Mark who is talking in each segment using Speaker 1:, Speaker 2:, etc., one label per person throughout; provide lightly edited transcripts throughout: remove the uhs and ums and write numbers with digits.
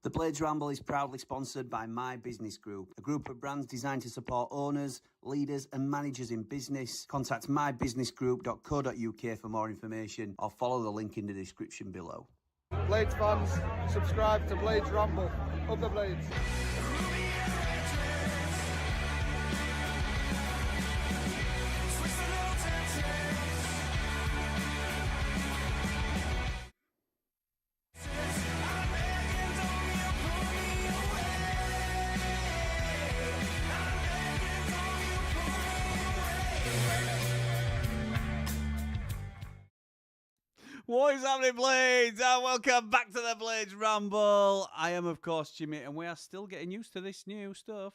Speaker 1: The Blades Ramble is proudly sponsored by My Business Group, a group of brands designed to support owners, leaders and managers in business. Contact mybusinessgroup.co.uk for more information or follow the link in the description below.
Speaker 2: Blades fans, subscribe to Blades Ramble. Up the Blades.
Speaker 3: What is happening, Blades? And welcome back to the Blades Ramble. I am, of course, Jimmy, and we are still getting used to this new stuff.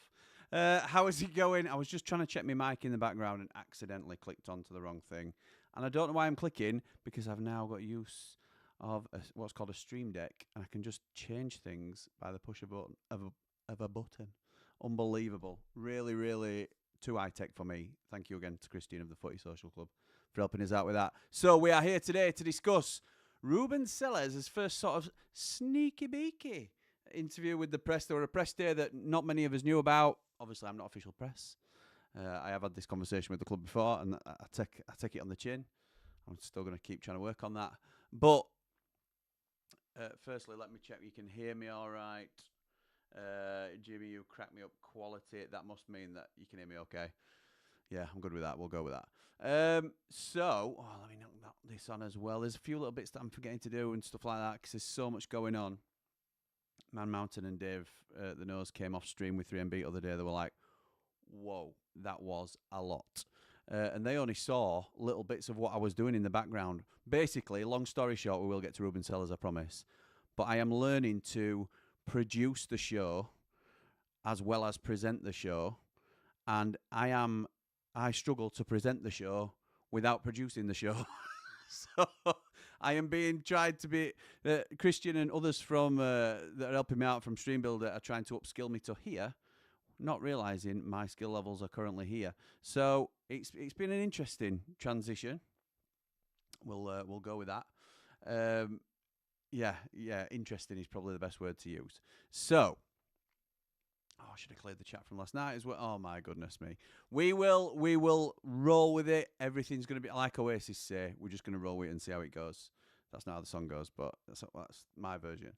Speaker 3: How is it going? I was just trying to check my mic in the background and accidentally clicked onto the wrong thing. And I don't know why I'm clicking, because I've now got use of what's called a Stream Deck, and I can just change things by the push of a button. Unbelievable. Really, really too high-tech for me. Thank you again to Christine of the Footy Social Club for helping us out with that. So we are here today to discuss Ruben Selles' first sort of sneaky-beaky interview with the press. There were a press day that not many of us knew about. Obviously, I'm not official press. I have had this conversation with the club before, and I take it on the chin. I'm still going to keep trying to work on that. But firstly, let me check you can hear me all right. Jimmy, you cracked me up quality. That must mean that you can hear me okay. Yeah, I'm good with that. We'll go with that. Let me knock this on as well. There's a few little bits that I'm forgetting to do and stuff like that because there's so much going on. Man Mountain and Dave, the nose, came off stream with 3MB the other day. They were like, whoa, that was a lot. And they only saw little bits of what I was doing in the background. Basically, long story short, we will get to Ruben Selles, I promise. But I am learning to produce the show as well as present the show. And I struggle to present the show without producing the show. So I am being tried to be Christian and others from that are helping me out from Stream Builder are trying to upskill me to here, not realizing my skill levels are currently here. So it's been an interesting transition. We'll go with that. Yeah, interesting is probably the best word to use. So, I should have cleared the chat from last night as well. Oh my goodness me. We will roll with it. Everything's going to be like Oasis say. We're just going to roll with it and see how it goes. That's not how the song goes, but that's my version.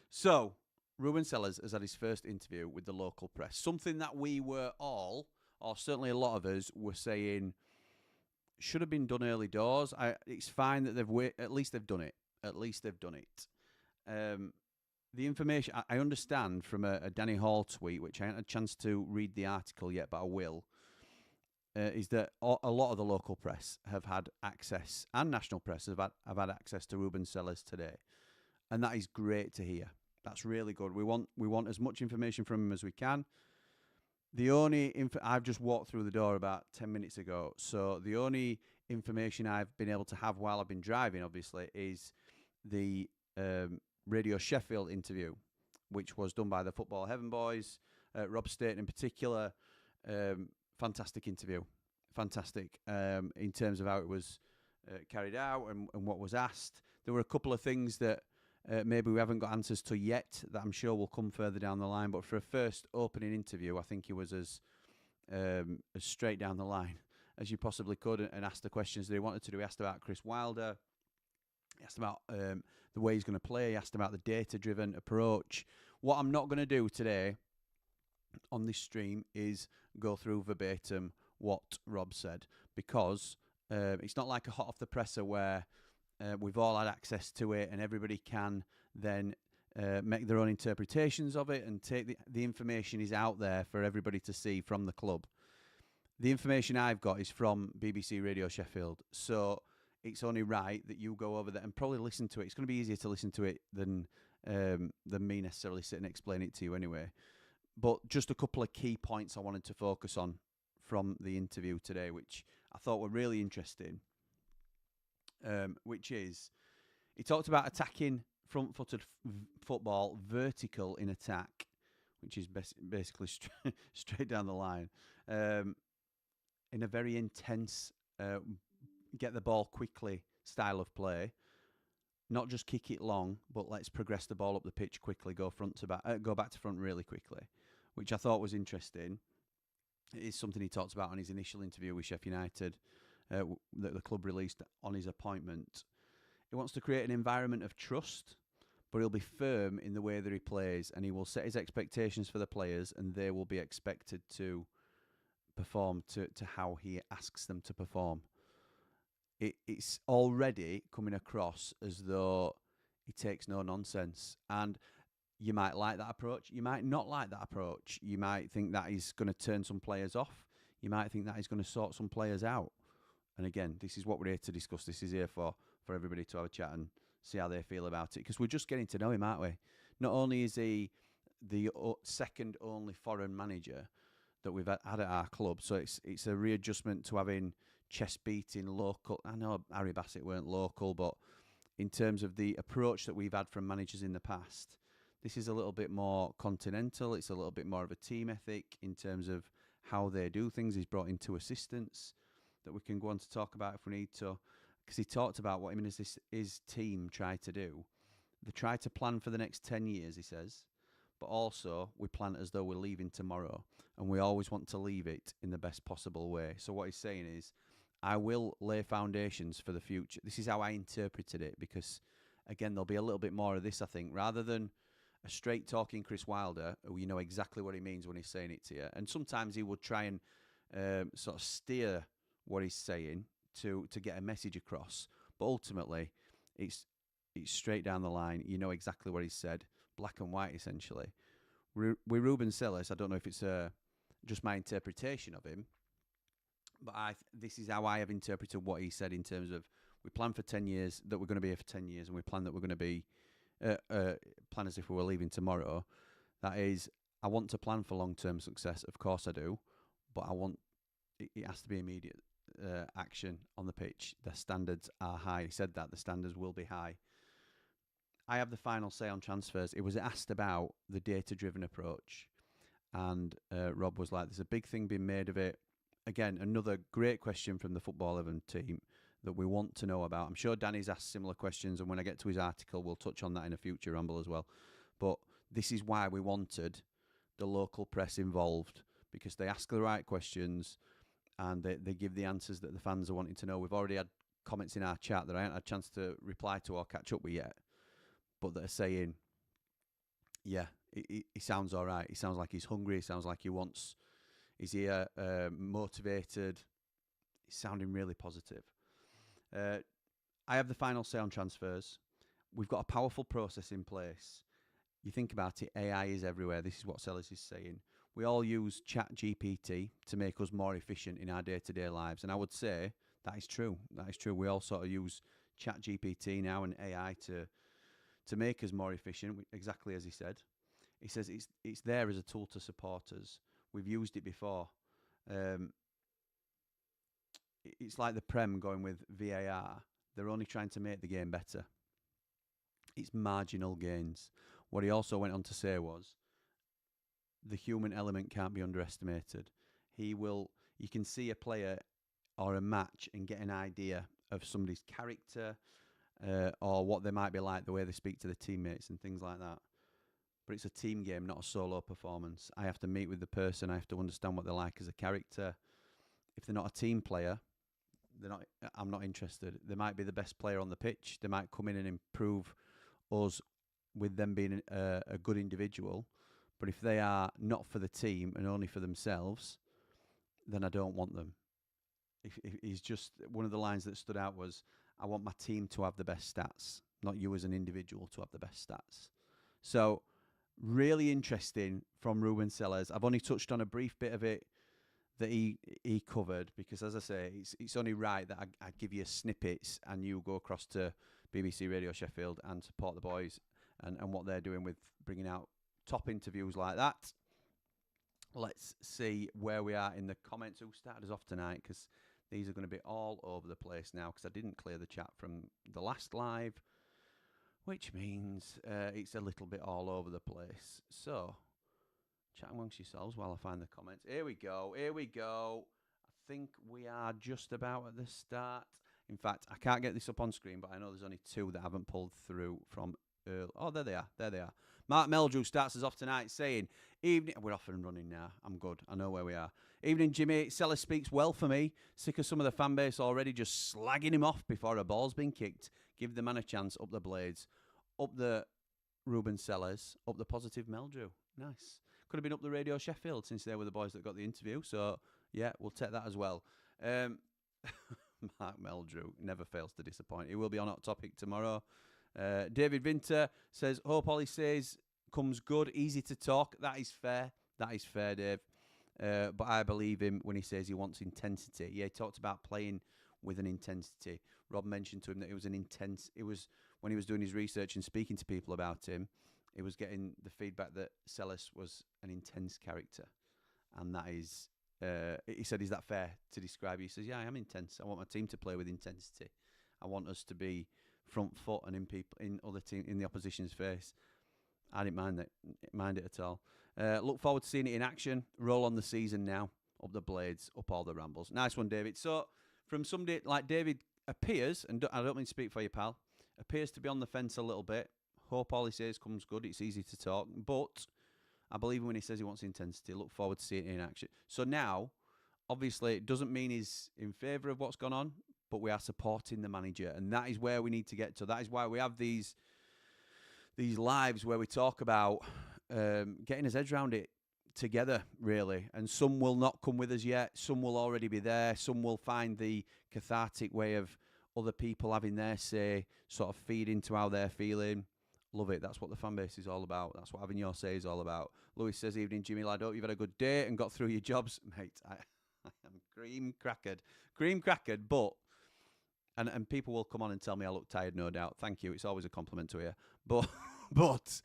Speaker 3: So, Ruben Selles has had his first interview with the local press. Something that we were all, or certainly a lot of us, were saying should have been done early doors. It's fine that at least they've done it. At least they've done it. The information I understand from a Danny Hall tweet, which I haven't had a chance to read the article yet, but I will, is that a lot of the local press have had access, and national press have had access to Ruben Selles today, and that is great to hear. That's really good. We want as much information from him as we can. The only I've just walked through the door about 10 minutes ago, so the only information I've been able to have while I've been driving, obviously, is the Radio Sheffield interview, which was done by the Football Heaven boys, Rob Staten in particular. Fantastic interview. Fantastic in terms of how it was carried out and what was asked. There were a couple of things that maybe we haven't got answers to yet that I'm sure will come further down the line. But for a first opening interview, I think he was as straight down the line as you possibly could and asked the questions that he wanted to do. He asked about Chris Wilder. He asked about the way he's going to play. He asked about the data-driven approach. What I'm not going to do today on this stream is go through verbatim what Rob said, because it's not like a hot off the presser where we've all had access to it and everybody can then make their own interpretations of it and take the information is out there for everybody to see from the club. The information I've got is from BBC Radio Sheffield, so it's only right that you go over there and probably listen to it. It's going to be easier to listen to it than me necessarily sit and explain it to you anyway. But just a couple of key points I wanted to focus on from the interview today, which I thought were really interesting, which is he talked about attacking front-footed football, vertical in attack, which is basically straight down the line, in a very intense get the ball quickly style of play. not just kick it long, but let's progress the ball up the pitch quickly, go back to front really quickly, which I thought was interesting. It is something he talked about on his initial interview with Sheffield United that the club released on his appointment. He wants to create an environment of trust, but he'll be firm in the way that he plays, and he will set his expectations for the players, and they will be expected to perform to how he asks them to perform. It's already coming across as though he takes no nonsense, and you might like that approach. You might not like that approach. You might think that he's going to turn some players off. You might think that he's going to sort some players out. And again, this is what we're here to discuss. This is here for everybody to have a chat and see how they feel about it, because we're just getting to know him, aren't we? Not only is he the second only foreign manager that we've had at our club, so it's a readjustment to having chest-beating local. I know Harry Bassett weren't local, but in terms of the approach that we've had from managers in the past, this is a little bit more continental. It's a little bit more of a team ethic in terms of how they do things. He's brought in 2 assistants that we can go on to talk about if we need to, because he talked about what him and his team try to do. They try to plan for the next 10 years, he says, but also we plan as though we're leaving tomorrow, and we always want to leave it in the best possible way. So what he's saying is, I will lay foundations for the future. This is how I interpreted it, because, again, there'll be a little bit more of this, I think, rather than a straight-talking Chris Wilder, who you know exactly what he means when he's saying it to you. And sometimes he would try and sort of steer what he's saying to get a message across. But ultimately, it's straight down the line. You know exactly what he's said, black and white, essentially. With Ruben Selles, I don't know if it's just my interpretation of him, but this is how I have interpreted what he said in terms of we plan for 10 years, that we're going to be here for 10 years, and we plan that we're going to be, plan as if we were leaving tomorrow. That is, I want to plan for long-term success, of course I do, but it has to be immediate action on the pitch. The standards are high. He said that the standards will be high. I have the final say on transfers. It was asked about the data-driven approach, and Rob was like, there's a big thing being made of it. Again, another great question from the Football 11 team that we want to know about. I'm sure Danny's asked similar questions, and when I get to his article, we'll touch on that in a future Ramble as well. But this is why we wanted the local press involved, because they ask the right questions and they give the answers that the fans are wanting to know. We've already had comments in our chat that I haven't had a chance to reply to or catch up with yet, but that are saying, yeah, he sounds all right. He sounds like he's hungry. He sounds like he wants... He's here, motivated. He's sounding really positive. I have the final say on transfers. We've got a powerful process in place. You think about it, AI is everywhere. This is what Selles is saying. We all use ChatGPT to make us more efficient in our day-to-day lives. And I would say that is true. That is true. We all sort of use ChatGPT now and AI to make us more efficient, exactly as he said. He says it's there as a tool to support us. We've used it before. It's like the Prem going with VAR. They're only trying to make the game better. It's marginal gains. What he also went on to say was, the human element can't be underestimated. You can see a player or a match and get an idea of somebody's character or what they might be like, the way they speak to their teammates and things like that. But it's a team game, not a solo performance. I have to meet with the person. I have to understand what they're like as a character. If they're not a team player, I'm not interested. They might be the best player on the pitch. They might come in and improve us with them being a good individual. But if they are not for the team and only for themselves, then I don't want them. He's just, one of the lines that stood out was, I want my team to have the best stats, not you as an individual to have the best stats. So, really interesting from Ruben Selles. I've only touched on a brief bit of it that he covered, because, as I say, it's only right that I give you snippets and you go across to BBC Radio Sheffield and support the boys and what they're doing with bringing out top interviews like that. Let's see where we are in the comments. Who started us off tonight? Because these are going to be all over the place now, because I didn't clear the chat from the last live, which means it's a little bit all over the place. So, chat amongst yourselves while I find the comments. Here we go. I think we are just about at the start. In fact, I can't get this up on screen, but I know there's only 2 that haven't pulled through from early. Oh, there they are. There they are. Mark Meldrew starts us off tonight saying, evening. We're off and running now. I'm good. I know where we are. Evening, Jimmy. Selles speaks well for me. Sick of some of the fan base already just slagging him off before a ball's been kicked. Give the man a chance. Up the Blades. Up the Ruben Selles. Up the positive Meldrew. Nice. Could have been up the Radio Sheffield since they were the boys that got the interview. So, yeah, we'll take that as well. Mark Meldrew never fails to disappoint. He will be on Hot Topic tomorrow. David Vinter says, hope Ollie says comes good, easy to talk. That is fair. That is fair, Dave. But I believe him when he says he wants intensity. Yeah, he talked about playing with an intensity. Rob mentioned to him that it was when he was doing his research and speaking to people about him, he was getting the feedback that Selles was an intense character. And that is, he said, is that fair to describe you? He says, yeah, I am intense. I want my team to play with intensity. I want us to be front foot and in the opposition's face. I didn't mind it at all. Look forward to seeing it in action. Roll on the season now. Up the Blades, up all the Rambles. Nice one, David. So from somebody like David appears, and I don't mean to speak for you, pal, appears to be on the fence a little bit. Hope all he says comes good. It's easy to talk, but I believe him when he says he wants intensity. Look forward to seeing it in action. So now, obviously, it doesn't mean he's in favour of what's gone on, but we are supporting the manager, and that is where we need to get to. That is why we have these lives where we talk about getting his heads around it together, really. And some will not come with us yet. Some will already be there. Some will find the cathartic way of other people having their say, sort of feed into how they're feeling. Love it. That's what the fan base is all about. That's what having your say is all about. Lewis says, evening, Jimmy lad. Hope you've had a good day and got through your jobs. Mate, I am cream crackered, but... And people will come on and tell me I look tired, no doubt. Thank you. It's always a compliment to hear. But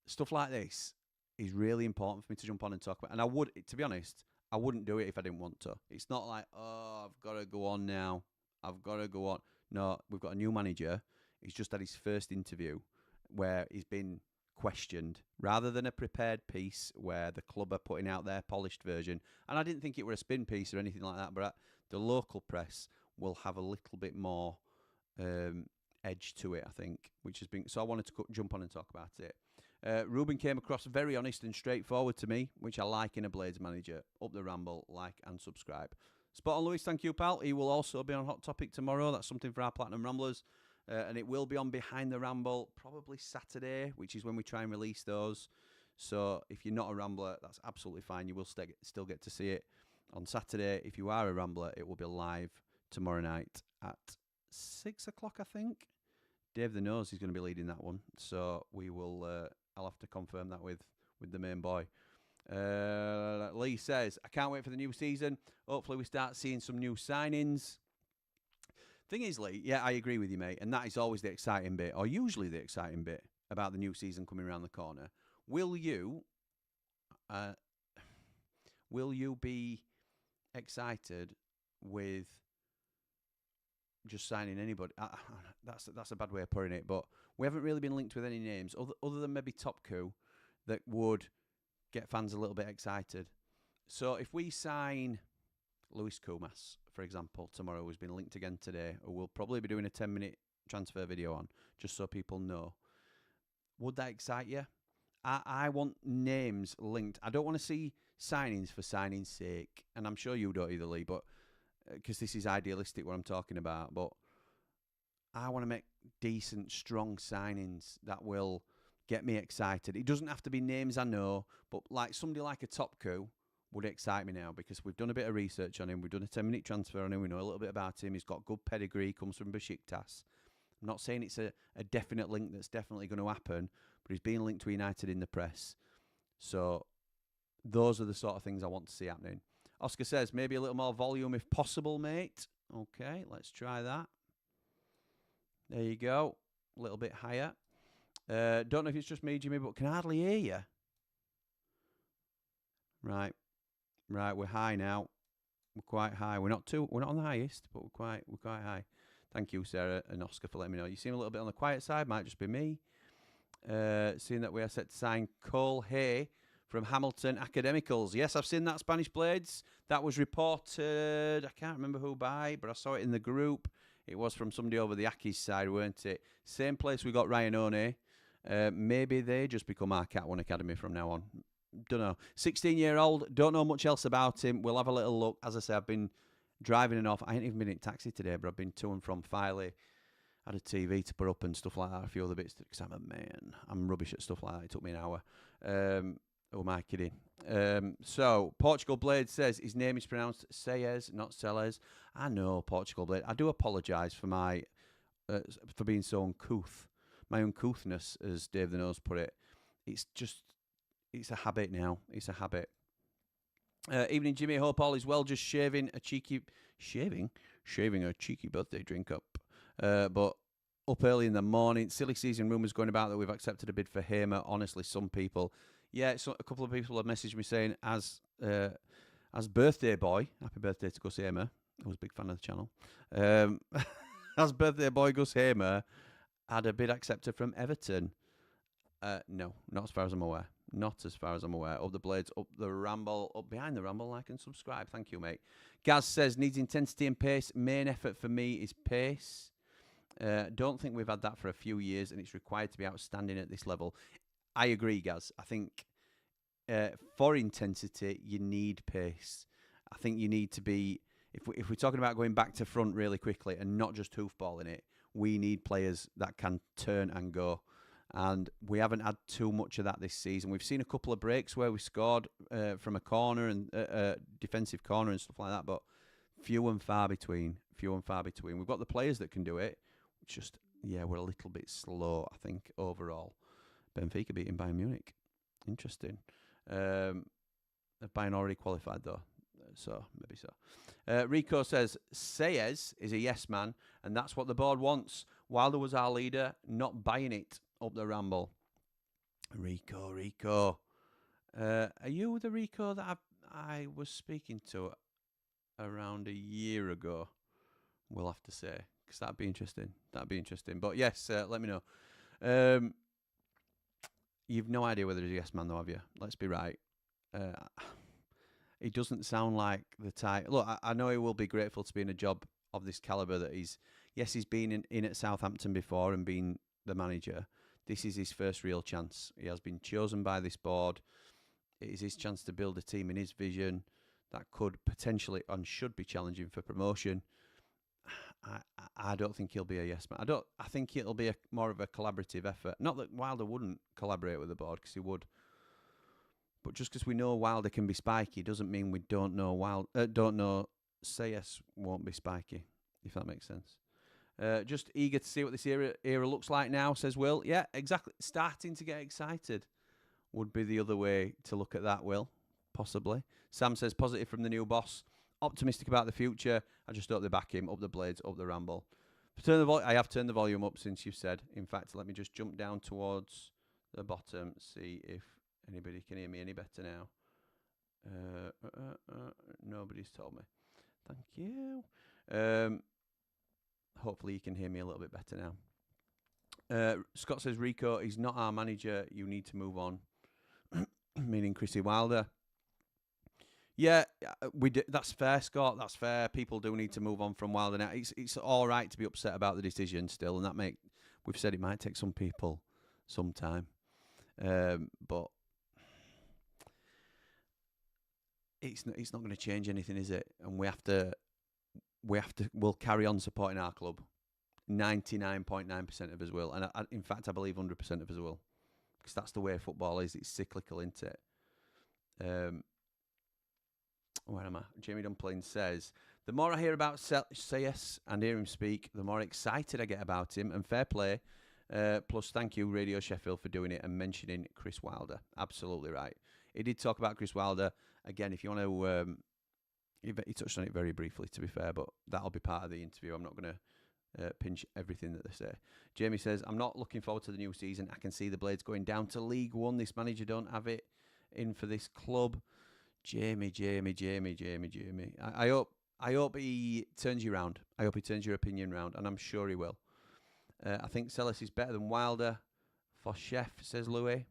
Speaker 3: stuff like this is really important for me to jump on and talk about. And I would, to be honest, I wouldn't do it if I didn't want to. It's not like, oh, I've got to go on now. I've got to go on. No, we've got a new manager. He's just had his first interview where he's been questioned rather than a prepared piece where the club are putting out their polished version. And I didn't think it were a spin piece or anything like that, but the local press will have a little bit more edge to it, I think, which has been... So I wanted to jump on and talk about it. Ruben came across very honest and straightforward to me, which I like in a Blades manager. Up the Ramble, like and subscribe. Spot on, Lewis. Thank you, pal. He will also be on Hot Topic tomorrow. That's something for our Platinum Ramblers. And it will be on Behind the Ramble, probably Saturday, which is when we try and release those. So if you're not a Rambler, that's absolutely fine. You will still get to see it on Saturday. If you are a Rambler, it will be live tomorrow night at 6 o'clock, I think. Dave the Nose is going to be leading that one. So we will... I'll have to confirm that with the main boy. Lee says, I can't wait for the new season. Hopefully we start seeing some new signings. Thing is, Lee, yeah, I agree with you, mate. And that is always the exciting bit, or usually the exciting bit about the new season coming around the corner. Will you be excited with just signing anybody? That's a bad way of putting it, but we haven't really been linked with any names other than maybe Top Coup that would get fans a little bit excited. So if we sign Luis Kumas, for example, tomorrow, who's been linked again today, who we'll probably be doing a 10-minute transfer video on, just so people know, would that excite you? I want names linked. I don't want to see signings for signing's sake, and I'm sure you don't either, Lee, but because this is idealistic what I'm talking about, but I want to make decent, strong signings that will get me excited. It doesn't have to be names I know, but like somebody like a Top Coup would excite me now because we've done a bit of research on him. We've done a 10-minute transfer on him. We know a little bit about him. He's got good pedigree, comes from Besiktas. I'm not saying it's a definite link that's definitely going to happen, but he's being linked to United in the press. So those are the sort of things I want to see happening. Oscar says, maybe a little more volume if possible, mate. Okay, let's try that. There you go. A little bit higher. Don't know if it's just me, Jimmy, but can hardly hear you. Right, we're high now. We're quite high. We're not on the highest, but we're quite high. Thank you, Sarah and Oscar, for letting me know. You seem a little bit on the quiet side. Might just be me. Seeing that we are set to sign Cole Hay from Hamilton Academicals. Yes, I've seen that, Spanish Blades. That was reported, I can't remember who by, but I saw it in the group. It was from somebody over the Ackies side, weren't it? Same place we got Ryan One. Maybe they just become our Cat 1 Academy from now on. Don't know. 16-year-old, don't know much else about him. We'll have a little look. As I say, I've been driving and off. I ain't even been in taxi today, but I've been to and from Filey. Had a TV to put up and stuff like that. A few other bits, because I'm a man. I'm rubbish at stuff like that. It took me an hour. Who am I kidding? So, Portugal Blade says his name is pronounced Selles, not Selles. I know, Portugal Blade. I do apologise for my for being so uncouth. My uncouthness, as Dave the Nose put it. It's a habit now. It's a habit. Evening, Jimmy. Hope all is well. Just shaving a cheeky birthday drink up. But up early in the morning. Silly season rumours going about that we've accepted a bid for Hamer. Honestly, some people. Yeah, so a couple of people have messaged me saying, as birthday boy, happy birthday to Gus Hamer. I was a big fan of the channel. As birthday boy Gus Hamer had a bid accepted from Everton. No, not as far as I'm aware. Not as far as I'm aware. Up the Blades, up the Ramble, up behind the Ramble, like and subscribe. Thank you, mate. Gaz says, needs intensity and pace. Main effort for me is pace. Don't think we've had that for a few years, and it's required to be outstanding at this level. I agree, Gaz. I think for intensity, you need pace. I think you need to be, if we're talking about going back to front really quickly and not just hoofballing it, we need players that can turn and go. And we haven't had too much of that this season. We've seen a couple of breaks where we scored from a corner and defensive corner and stuff like that, but few and far between. We've got the players that can do it. Just, yeah, we're a little bit slow, I think, overall. Benfica beating Bayern Munich. Interesting. Bayern already qualified, though, so maybe so. Rico says, Selles is a yes man, and that's what the board wants. Wilder was our leader, not buying it. Up the Ramble. Rico. Are you the Rico that I was speaking to around a year ago? We'll have to say, because that'd be interesting. But yes, let me know. You've no idea whether he's a yes man, though, have you? Let's be right. He doesn't sound like the type. Look, I know he will be grateful to be in a job of this calibre that he's been in at Southampton before and been the manager. This is his first real chance. He has been chosen by this board. It is his chance to build a team in his vision that could potentially and should be challenging for promotion. I don't think he'll be a yes man. I think it'll be more of a collaborative effort. Not that Wilder wouldn't collaborate with the board, because he would. But just because we know Wilder can be spiky doesn't mean we don't know Sayes won't be spiky, if that makes sense. Just eager to see what this era looks like now, says Will. Yeah, exactly. Starting to get excited would be the other way to look at that, Will. Possibly. Sam says, positive from the new boss. Optimistic about the future. I just hope they back him. Up the Blades, up the Ramble. I have turned the volume up since you've said. In fact, let me just jump down towards the bottom, see if anybody can hear me any better now. Nobody's told me. Thank you. Hopefully you can hear me a little bit better now. Scott says, Rico, he's not our manager. You need to move on. Meaning Chrissy Wilder. Yeah, that's fair, Scott. That's fair. People do need to move on from Wilder now. It's all right to be upset about the decision still, and we've said it might take some people some time. But it's not going to change anything, is it? And we'll carry on supporting our club. 99.9% of us will. And in fact, I believe 100% of us will. Because that's the way football is. It's cyclical, isn't it? Where am I? Jamie Dumpling says, the more I hear about Sayes and hear him speak, the more excited I get about him. And fair play. Plus, thank you, Radio Sheffield, for doing it and mentioning Chris Wilder. Absolutely right. He did talk about Chris Wilder. Again, if you want to... he touched on it very briefly, to be fair, but that'll be part of the interview. I'm not going to pinch everything that they say. Jamie says, I'm not looking forward to the new season. I can see the Blades going down to League One. This manager don't have it in for this club. Jamie. I hope he turns you round. I hope he turns your opinion round, and I'm sure he will. I think Selles is better than Wilder. For Chef, says Louis.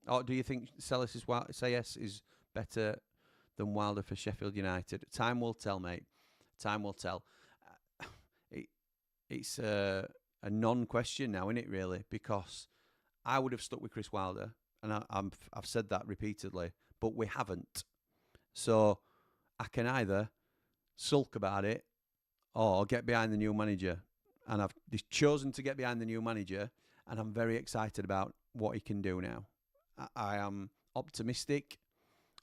Speaker 3: Or do you think Selles is better than Wilder for Sheffield United? Time will tell, mate. Time will tell. It's a non-question now, isn't it, really? Because I would have stuck with Chris Wilder, and I've said that repeatedly, but we haven't. So I can either sulk about it or get behind the new manager. And I've chosen to get behind the new manager, and I'm very excited about what he can do now. I am optimistic.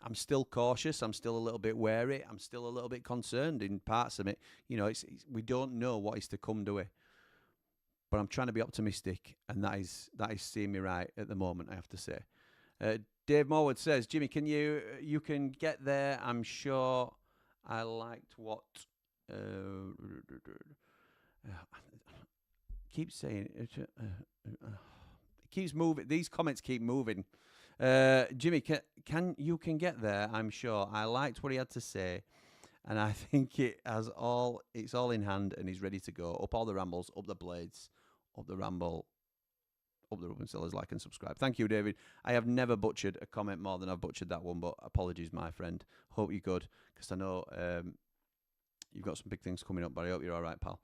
Speaker 3: I'm still cautious. I'm still a little bit wary. I'm still a little bit concerned in parts of it. You know, we don't know what is to come, do we? But I'm trying to be optimistic, and that is seeing me right at the moment, I have to say. Dave Morwood says, Jimmy, you can get there. I'm sure I liked what... keep saying it. It keeps moving. These comments keep moving. Jimmy, you can get there, I'm sure. I liked what he had to say, and I think it's all in hand, and he's ready to go. Up all the rambles, up the blades, up the ramble, up the Ruben Selles, like and subscribe. Thank you, David. I have never butchered a comment more than I've butchered that one, but apologies, my friend. Hope you're good, because I know you've got some big things coming up, but I hope you're all right, pal.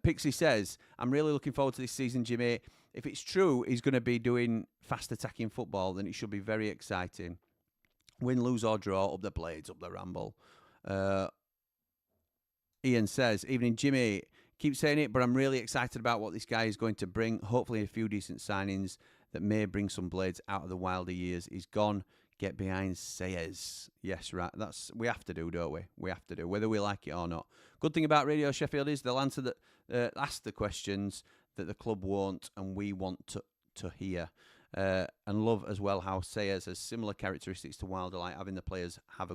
Speaker 3: Pixie says, I'm really looking forward to this season, Jimmy. If it's true he's going to be doing fast attacking football, then it should be very exciting. Win, lose or draw, up the blades, up the ramble. Ian says, evening, Jimmy. Keep saying it, but I'm really excited about what this guy is going to bring. Hopefully a few decent signings that may bring some blades out of the Wilder years. He's gone. Get behind Selles. Yes, right. We have to do, don't we? We have to do, whether we like it or not. Good thing about Radio Sheffield is they'll ask the questions that the club won't and we want to hear. And love as well how Selles has similar characteristics to Wilder, like having the players have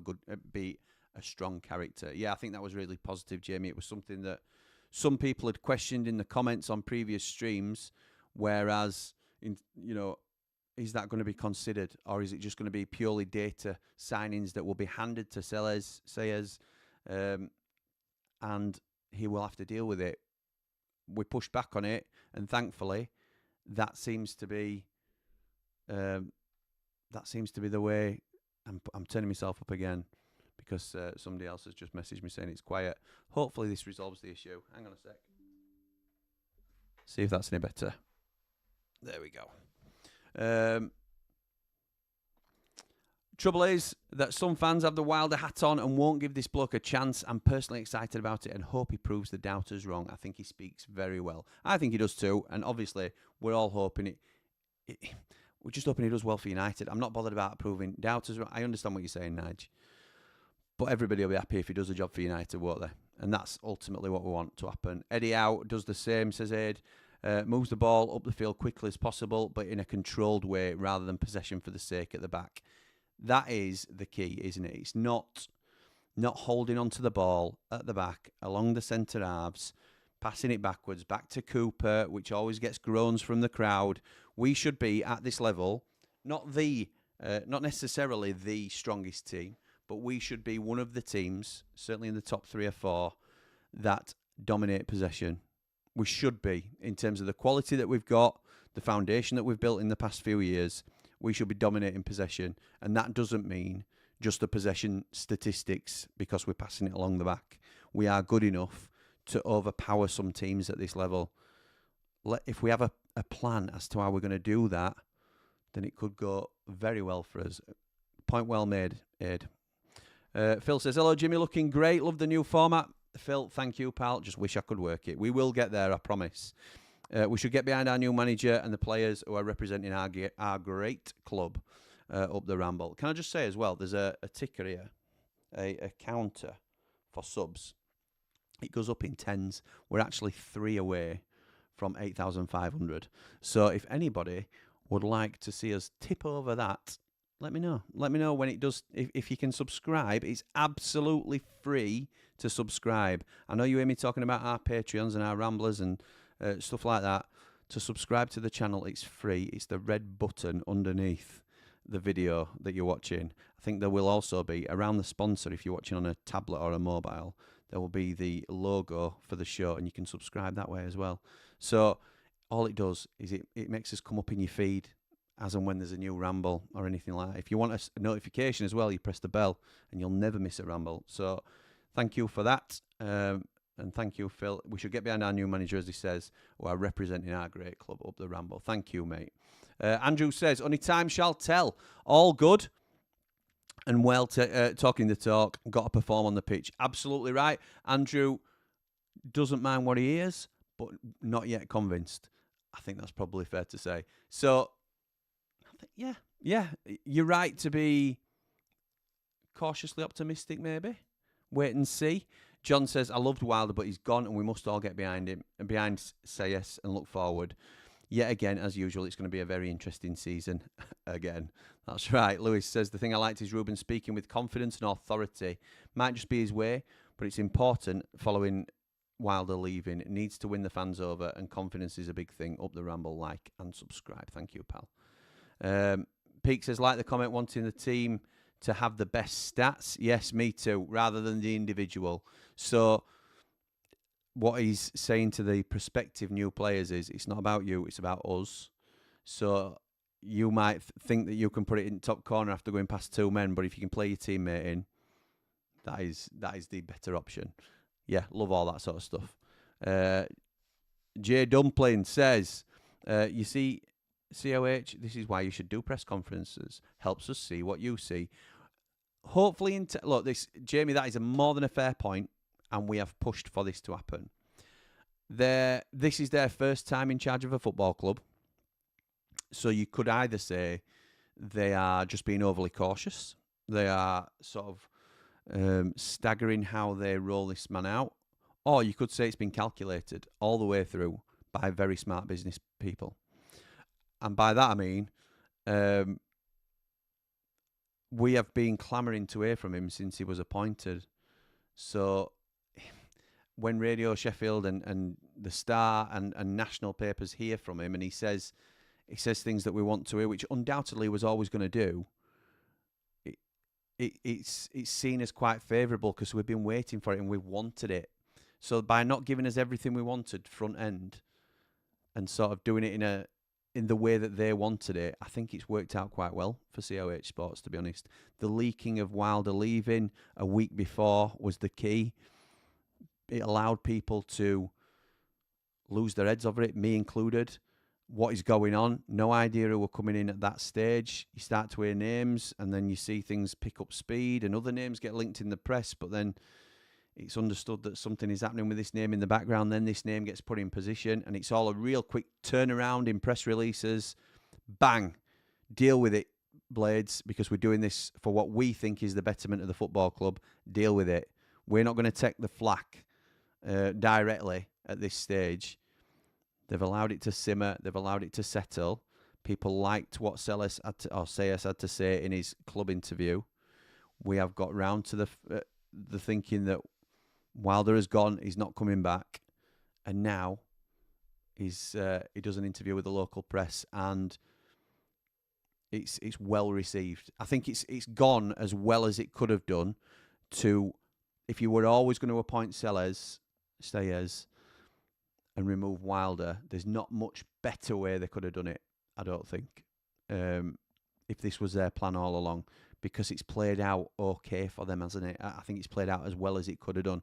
Speaker 3: be a strong character. Yeah, I think that was really positive, Jamie. It was something that some people had questioned in the comments on previous streams, whereas is that going to be considered, or is it just going to be purely data signings that will be handed to Selles, and he will have to deal with it? We pushed back on it, and thankfully, that seems to be the way. I'm turning myself up again because somebody else has just messaged me saying it's quiet. Hopefully, this resolves the issue. Hang on a sec. See if that's any better. There we go. Trouble is that some fans have the Wilder hat on and won't give this bloke a chance. I'm personally excited about it and hope he proves the doubters wrong. I think he speaks very well. I think he does too, and obviously we're all hoping we're just hoping he does well for United. I'm not bothered about proving doubters wrong. I understand what you're saying, Nige, but everybody will be happy if he does a job for United, won't they? And that's ultimately what we want to happen. Eddie Howe does the same, says Ed. Moves the ball up the field quickly as possible, but in a controlled way rather than possession for the sake at the back. That is the key, isn't it? It's not holding onto the ball at the back, along the centre halves, passing it backwards, back to Cooper, which always gets groans from the crowd. We should be at this level, not necessarily the strongest team, but we should be one of the teams, certainly in the top 3 or 4, that dominate possession. We should be, in terms of the quality that we've got, the foundation that we've built in the past few years. We should be dominating possession. And that doesn't mean just the possession statistics because we're passing it along the back. We are good enough to overpower some teams at this level. If we have a plan as to how we're going to do that, then it could go very well for us. Point well made, Ed. Phil says, hello, Jimmy, looking great. Love the new format. Phil, thank you, pal. Just wish I could work it. We will get there, I promise. We should get behind our new manager and the players who are representing our great club up the Ramble. Can I just say as well, there's a ticker here, a counter for subs. It goes up in tens. We're actually 3 away from 8,500. So if anybody would like to see us tip over that, let me know. Let me know when it does. If you can subscribe, it's absolutely free to subscribe. I know you hear me talking about our Patreons and our Ramblers and stuff like that. To subscribe to the channel, it's free. It's the red button underneath the video that you're watching. I think there will also be, around the sponsor, if you're watching on a tablet or a mobile, there will be the logo for the show, and you can subscribe that way as well. So all it does is it makes us come up in your feed, as and when there's a new ramble or anything like that. If you want a notification as well, you press the bell and you'll never miss a ramble. So thank you for that. And thank you, Phil. We should get behind our new manager, as he says, who are representing our great club up the Ramble. Thank you, mate. Andrew says, only time shall tell. All good and well, talking the talk. Got to perform on the pitch. Absolutely right. Andrew doesn't mind what he hears, but not yet convinced. I think that's probably fair to say. So, yeah, you're right to be cautiously optimistic, maybe. Wait and see. John says, I loved Wilder, but he's gone and we must all get behind him and behind Selles and look forward. Yet again, as usual, it's going to be a very interesting season again. That's right. Lewis says, the thing I liked is Ruben speaking with confidence and authority. Might just be his way, but it's important following Wilder leaving. It needs to win the fans over, and confidence is a big thing. Up the Ramble, like and subscribe. Thank you, pal. Peake says, like the comment, wanting the team to have the best stats. Yes, me too, rather than the individual. So what he's saying to the prospective new players is, it's not about you, it's about us. So you might think that you can put it in top corner after going past two men, but if you can play your teammate in, that is the better option. Yeah, love all that sort of stuff. Jay Dumpling says, you see, COH, this is why you should do press conferences. Helps us see what you see. Hopefully, look, Jamie, that is more than a fair point, and we have pushed for this to happen. This is their first time in charge of a football club, so you could either say they are just being overly cautious, they are sort of staggering how they roll this man out, or you could say it's been calculated all the way through by very smart business people. And by that I mean, we have been clamouring to hear from him since he was appointed. So when Radio Sheffield and the Star and national papers hear from him, and he says things that we want to hear, which undoubtedly was always going to do, it's seen as quite favourable because we've been waiting for it and we've wanted it. So by not giving us everything we wanted front end and sort of doing it in the way that they wanted it, I think it's worked out quite well for COH Sports, to be honest. The leaking of Wilder leaving a week before was the key. It allowed people to lose their heads over it, me included. What is going on? No idea who were coming in at that stage. You start to hear names, and then you see things pick up speed, and other names get linked in the press, but then it's understood that something is happening with this name in the background. Then this name gets put in position, and it's all a real quick turnaround in press releases. Bang. Deal with it, Blades, because we're doing this for what we think is the betterment of the football club. Deal with it. We're not going to take the flak directly at this stage. They've allowed it to simmer. They've allowed it to settle. People liked what Selles had to say in his club interview. We have got round to the thinking that Wilder has gone, he's not coming back, and now he does an interview with the local press, and it's well received. I think it's gone as well as it could have done. To if you were always going to appoint Selles, and remove Wilder, there's not much better way they could have done it, I don't think, if this was their plan all along, because it's played out okay for them, hasn't it? I think it's played out as well as it could have done.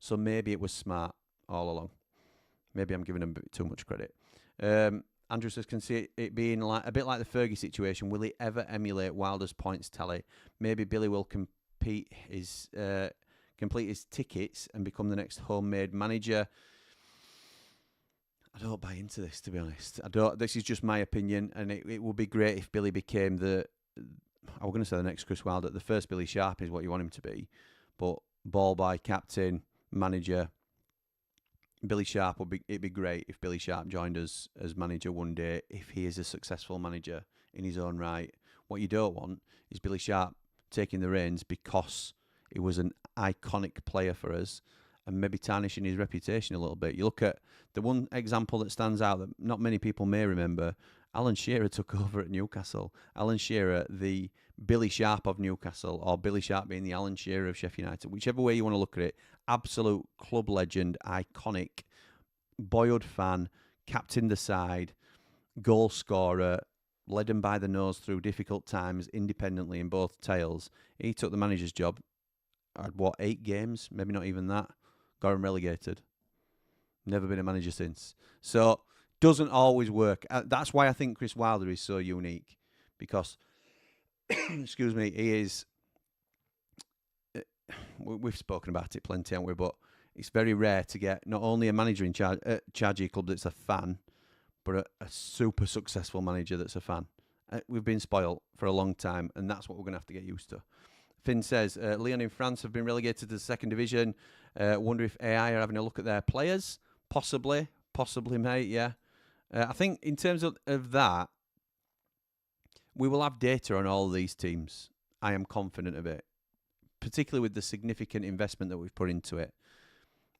Speaker 3: So maybe it was smart all along. Maybe I'm giving them a bit too much credit. Andrew says, can see it being a bit like the Fergie situation. Will he ever emulate Wilder's points tally? Maybe Billy will complete his tickets and become the next homemade manager. I don't buy into this, to be honest. This is just my opinion, and it would be great if Billy became I was going to say the next Chris Wilder. The first Billy Sharp is what you want him to be, but ball by captain, manager. Billy Sharp it'd be great if Billy Sharp joined us as manager one day, if he is a successful manager in his own right. What you don't want is Billy Sharp taking the reins because he was an iconic player for us and maybe tarnishing his reputation a little bit. You look at the one example that stands out that not many people may remember. Alan Shearer took over at Newcastle. Alan Shearer, the Billy Sharp of Newcastle, or Billy Sharp being the Alan Shearer of Sheffield United, whichever way you want to look at it. Absolute club legend, iconic, boyhood fan, captained the side, goal scorer, led them by the nose through difficult times independently in both tails. He took the manager's job. Had 8 games? Maybe not even that. Got him relegated. Never been a manager since. So, doesn't always work. That's why I think Chris Wilder is so unique. Because, excuse me, he is... We've spoken about it plenty, haven't we? But it's very rare to get not only a manager in charge of your club that's a fan, but a super successful manager that's a fan. We've been spoilt for a long time, and that's what we're going to have to get used to. Finn says, Lyon in France have been relegated to the second division. Wonder if AI are having a look at their players. Possibly, mate, yeah. I think in terms of that, we will have data on all of these teams. I am confident of it, particularly with the significant investment that we've put into it.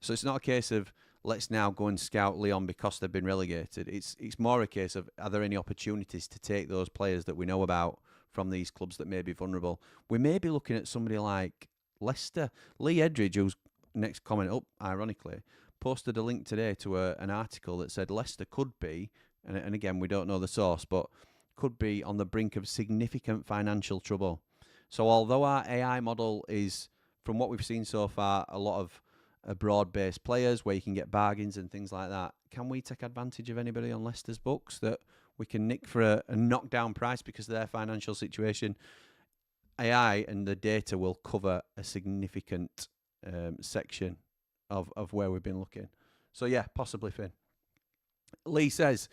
Speaker 3: So it's not a case of let's now go and scout Lyon because they've been relegated. It's more a case of are there any opportunities to take those players that we know about from these clubs that may be vulnerable. We may be looking at somebody like Leicester. Lee Edridge, who's next comment up, ironically, posted a link today to an article that said Leicester could be, and again, we don't know the source, but could be on the brink of significant financial trouble. So although our AI model is, from what we've seen so far, a lot of broad-based players where you can get bargains and things like that, can we take advantage of anybody on Leicester's books that we can nick for a knockdown price because of their financial situation? AI and the data will cover a significant section of where we've been looking. So yeah, possibly Finn. Lee says,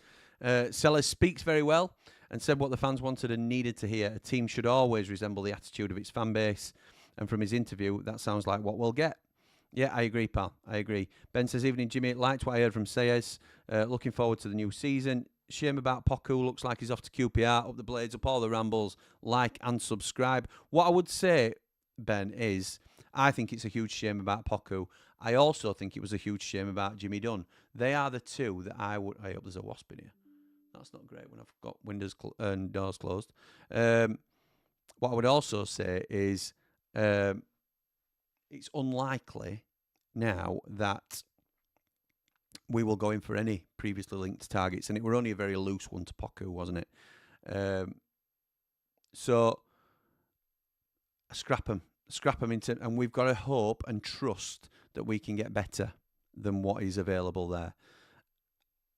Speaker 3: Selles speaks very well and said what the fans wanted and needed to hear. A team should always resemble the attitude of its fan base. And from his interview, that sounds like what we'll get. Yeah, I agree, pal. I agree. Ben says, evening, Jimmy. Liked what I heard from Selles. Looking forward to the new season. Shame about Poku. Looks like he's off to QPR. Up the blades, up all the rambles. Like and subscribe. What I would say, Ben, is I think it's a huge shame about Poku. I also think it was a huge shame about Jimmy Dunn. They are the two that I would... I hope there's a wasp in here. That's not great when I've got windows and doors closed. What I would also say is it's unlikely now that we will go in for any previously linked targets, and it were only a very loose one to Poku, wasn't it? So scrap them into, and we've got to hope and trust that we can get better than what is available there.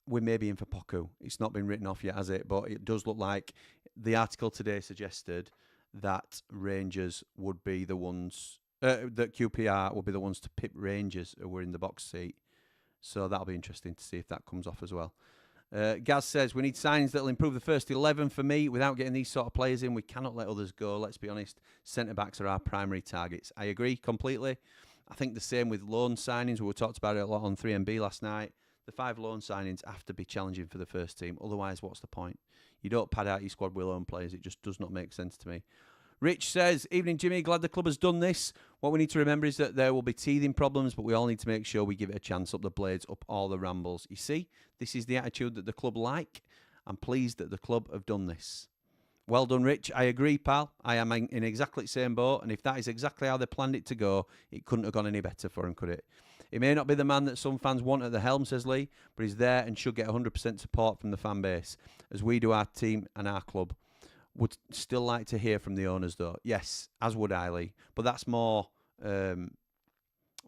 Speaker 3: We may be in for Poku. It's not been written off yet, has it? But it does look like the article today suggested that Rangers would be the ones, that QPR would be the ones to pip Rangers who were in the box seat. So that'll be interesting to see if that comes off as well. Gaz says, we need signings that will improve the first 11 for me. Without getting these sort of players in, we cannot let others go. Let's be honest, centre-backs are our primary targets. I agree completely. I think the same with loan signings. We talked about it a lot on 3MB last night. The 5 loan signings have to be challenging for the first team. Otherwise, what's the point? You don't pad out your squad with loan players. It just does not make sense to me. Rich says, evening, Jimmy. Glad the club has done this. What we need to remember is that there will be teething problems, but we all need to make sure we give it a chance. Up the blades, up all the rambles. You see, this is the attitude that the club like. I'm pleased that the club have done this. Well done, Rich. I agree, pal. I am in exactly the same boat, and if that is exactly how they planned it to go, it couldn't have gone any better for him, could it? He may not be the man that some fans want at the helm, says Lee, but he's there and should get 100% support from the fan base, as we do our team and our club. Would still like to hear from the owners, though. Yes, as would I, Lee. But that's more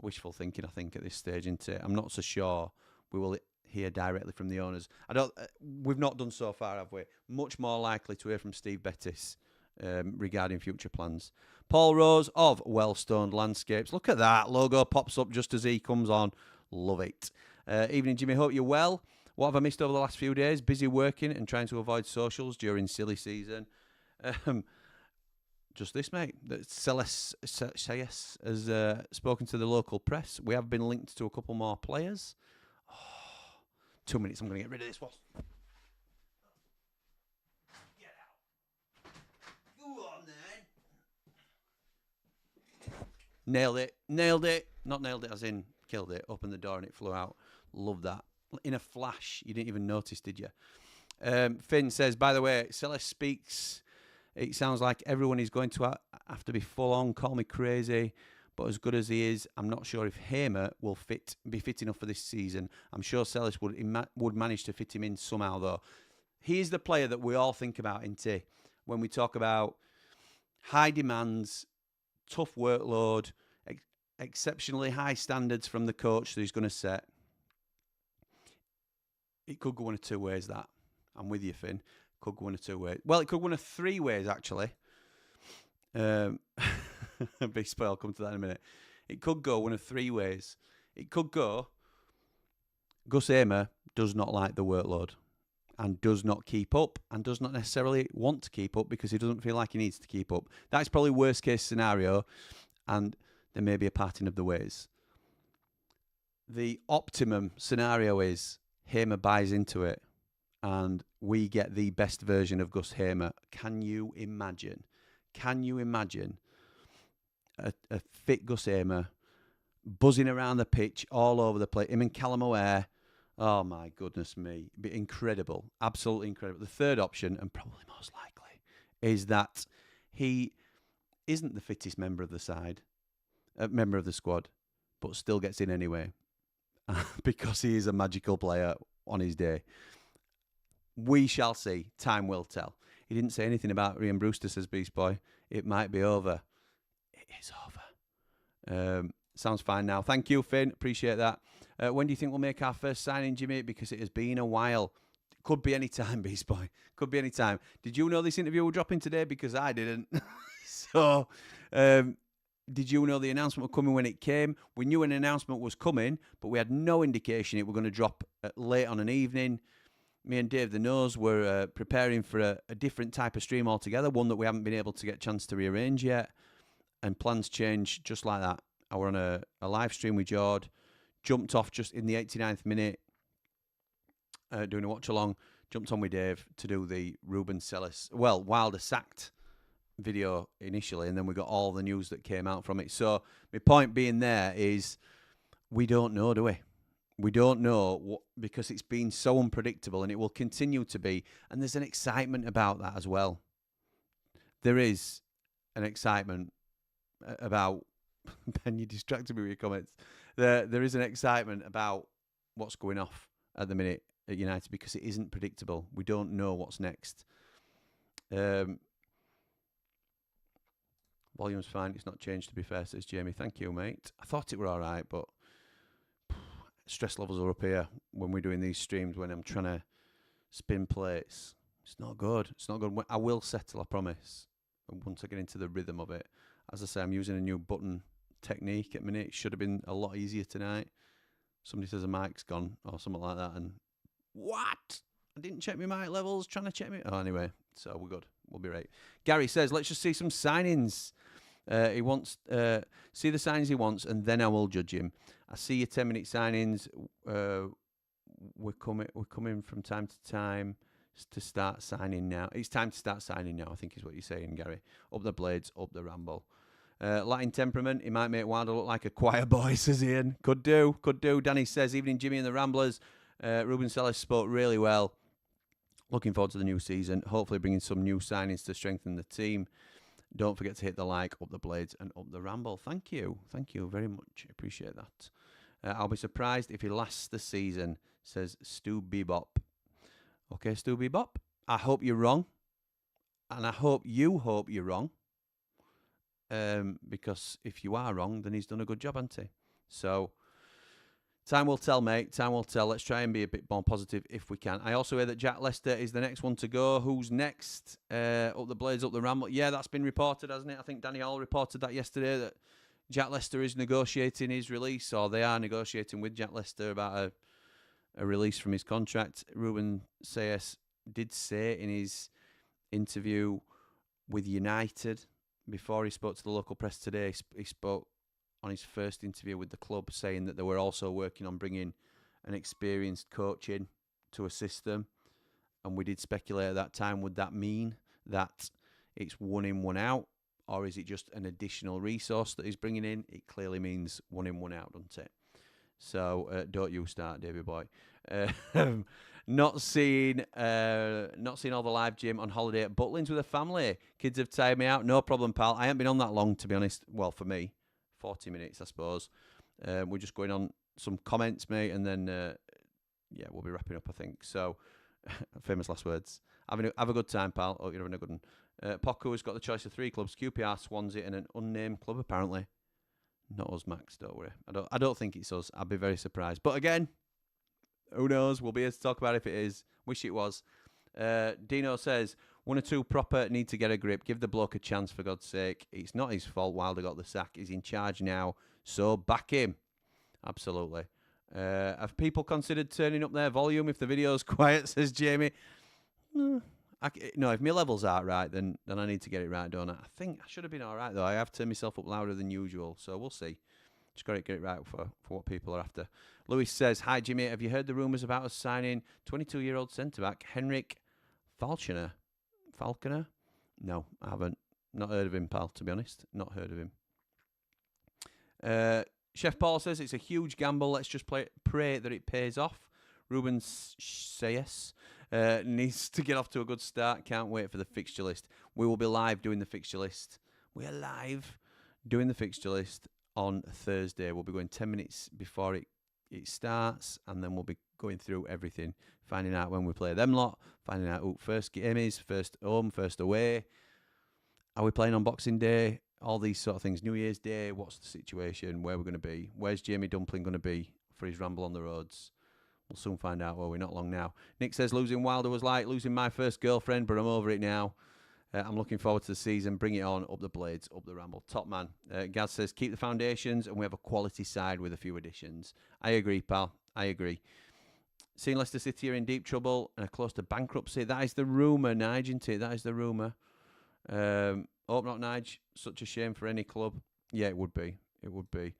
Speaker 3: wishful thinking, I think, at this stage, isn't it? I'm not so sure we will hear directly from the owners. We've not done so far, have we? Much more likely to hear from Steve Bettis regarding future plans. Paul Rose of Wellstoned Landscapes. Look at that. Logo pops up just as he comes on. Love it. Evening, Jimmy. Hope you're well. What have I missed over the last few days? Busy working and trying to avoid socials during silly season. Just this, mate. Selles has spoken to the local press. We have been linked to a couple more players. 2 minutes. I'm going to get rid of this one. Get out. Go on, then. Nailed it. Not nailed it as in killed it. Opened the door and it flew out. Love that. In a flash. You didn't even notice, did you? Finn says, by the way, Selles speaks. It sounds like everyone is going to have to be full on, call me crazy. But as good as he is, I'm not sure if Hamer will be fit enough for this season. I'm sure Selles would manage to fit him in somehow, though. He's the player that we all think about, isn't he? When we talk about high demands, tough workload, exceptionally high standards from the coach that he's going to set. It could go one of two ways, that. I'm with you, Finn. Could go one of two ways. Well, it could go one of three ways, actually. Big spoil, I'll come to that in a minute. It could go one of three ways. It could go, Gus Hamer does not like the workload and does not keep up and does not necessarily want to keep up because he doesn't feel like he needs to keep up. That's probably worst case scenario, and there may be a parting of the ways. The optimum scenario is Hamer buys into it and we get the best version of Gus Hamer. Can you imagine? Can you imagine a fit Gus Hamer buzzing around the pitch all over the place? Him and Callum O'Hare. Oh, my goodness me. It'd be incredible. Absolutely incredible. The third option, and probably most likely, is that he isn't the fittest member of the squad, but still gets in anyway because he is a magical player on his day. We shall see. Time will tell. He didn't say anything about Ryan Brewster, says Beast Boy. It might be over. It is over. Sounds fine now. Thank you, Finn. Appreciate that. When do you think we'll make our first signing, Jimmy? Because it has been a while. Could be any time, Beast Boy. Could be any time. Did you know this interview will drop in today? Because I didn't. So, did you know the announcement was coming when it came? We knew an announcement was coming, but we had no indication it was going to drop late on an evening. Me and Dave the Nose were preparing for a different type of stream altogether, one that we haven't been able to get a chance to rearrange yet. And plans change just like that. I were on a live stream with Jord, jumped off just in the 89th minute, doing a watch-along, jumped on with Dave to do the Ruben Selles, Wilder sacked video initially, and then we got all the news that came out from it. So my point being there is we don't know, do we? We don't know because it's been so unpredictable, and it will continue to be. And there's an excitement about that as well. There is an excitement about... Ben, you distracted me with your comments. There is an excitement about what's going off at the minute at United because it isn't predictable. We don't know what's next. Volume's fine. It's not changed, to be fair, says Jamie. Thank you, mate. I thought it were all right, but stress levels are up here when we're doing these streams when I'm trying to spin plates. It's not good. It's not good. I will settle, I promise, once I get into the rhythm of it. As I say, I'm using a new button technique at minute. It should have been a lot easier tonight. Somebody says a mic's gone or something like that, and what? I didn't check my mic levels, trying to check me. Oh, anyway, so we're good. We'll be right. Gary says, let's just see some signings. He wants see the signings he wants, and then I will judge him. I see your 10-minute signings. We're coming from time to time to start signing now. It's time to start signing now, I think is what you're saying, Gary. Up the blades, up the ramble. Latin temperament, he might make Wilder look like a choir boy, says Ian. Could do. Danny says, evening Jimmy and the Ramblers. Ruben Selles spoke really well. Looking forward to the new season. Hopefully bringing some new signings to strengthen the team. Don't forget to hit the like, up the blades, and up the ramble. Thank you very much. Appreciate that. I'll be surprised if he lasts the season, says Stu Bebop. Okay, Stu Bebop. I hope you're wrong. And I hope you're wrong. Because if you are wrong, then he's done a good job, hasn't he? So, time will tell, mate. Time will tell. Let's try and be a bit more positive if we can. I also hear that Jack Lester is the next one to go. Who's next? Up the blades, up the ramble. Yeah, that's been reported, hasn't it? I think Danny Hall reported that yesterday, that Jack Lester is negotiating his release, or they are negotiating with Jack Lester about a release from his contract. Ruben Selles did say in his interview with United, before he spoke to the local press today, he spoke on his first interview with the club, saying that they were also working on bringing an experienced coach in to assist them. And we did speculate at that time, would that mean that it's one in, one out? Or is it just an additional resource that he's bringing in? It clearly means one in, one out, doesn't it? So don't you start, Davey boy. Not seeing all the live gym on holiday at Butlins with a family. Kids have tired me out. No problem, pal. I haven't been on that long, to be honest. Well, for me, 40 minutes, I suppose. We're just going on some comments, mate, and then we'll be wrapping up, I think. So Famous last words. Have a good time, pal. Hope you're having a good one. Poco has got the choice of 3 clubs: QPR, Swansea, and an unnamed club apparently. Not us, Max. Don't worry. I don't think it's us. I'd be very surprised. But again, who knows? We'll be here to talk about it if it is. Wish it was. Dino says, 1 or 2 proper need to get a grip. Give the bloke a chance, for God's sake. It's not his fault Wilder got the sack. He's in charge now, so back him. Absolutely. Have people considered turning up their volume if the video's quiet, says Jamie? No, if my levels aren't right, then I need to get it right, don't I? I think I should have been all right, though. I have turned myself up louder than usual, so we'll see. Just got to get it right for what people are after. Lewis says, hi, Jimmy. Have you heard the rumours about us signing 22-year-old centre-back Henrik Falconer? No, I haven't. Not heard of him, pal, to be honest. Not heard of him. Chef Paul says, it's a huge gamble. Let's just pray that it pays off. Ruben Selles needs to get off to a good start. Can't wait for the fixture list. We will be live doing the fixture list. We're live doing the fixture list on Thursday. We'll be going 10 minutes before it starts, and then we'll be going through everything, finding out when we play them lot, finding out who first game is, first home, first away. Are we playing on Boxing Day? All these sort of things. New Year's Day, what's the situation? Where we're going to be? Where's Jamie Dumpling going to be for his ramble on the roads? We'll soon find out, will we? Not long now. Nick says, losing Wilder was like losing my first girlfriend, but I'm over it now. I'm looking forward to the season. Bring it on. Up the blades. Up the ramble. Top man. Gaz says, keep the foundations, and we have a quality side with a few additions. I agree, pal. I agree. Seeing Leicester City are in deep trouble and are close to bankruptcy. That is the rumour, Nige, isn't it? That is the rumour. Hope not, Nige. Such a shame for any club. Yeah, it would be. It would be.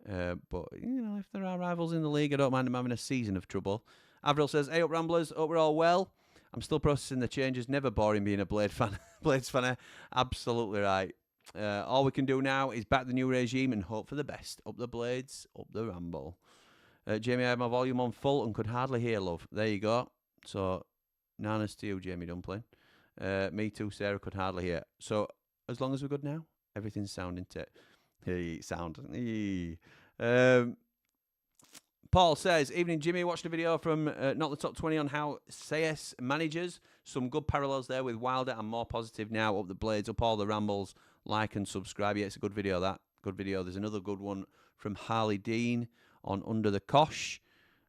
Speaker 3: But, if there are rivals in the league, I don't mind them having a season of trouble. Avril says, hey up Ramblers, hope we're all well. I'm still processing the changes. Never boring being a Blades fan. Absolutely right. All we can do now is back the new regime and hope for the best. Up the Blades, up the Ramble. Jamie, I have my volume on full and could hardly hear, love. There you go. So, nanas to you, Jamie Dumpling. Me too, Sarah, could hardly hear. So, as long as we're good now, everything's sounding Paul says, evening Jimmy, watched a video from Not the Top 20 on how CS manages. Some good parallels there with Wilder and more positive now. Up the Blades, up all the rambles. Like and subscribe. Yeah, it's a good video, that. Good video. There's another good one from Harley Dean on Under the Cosh,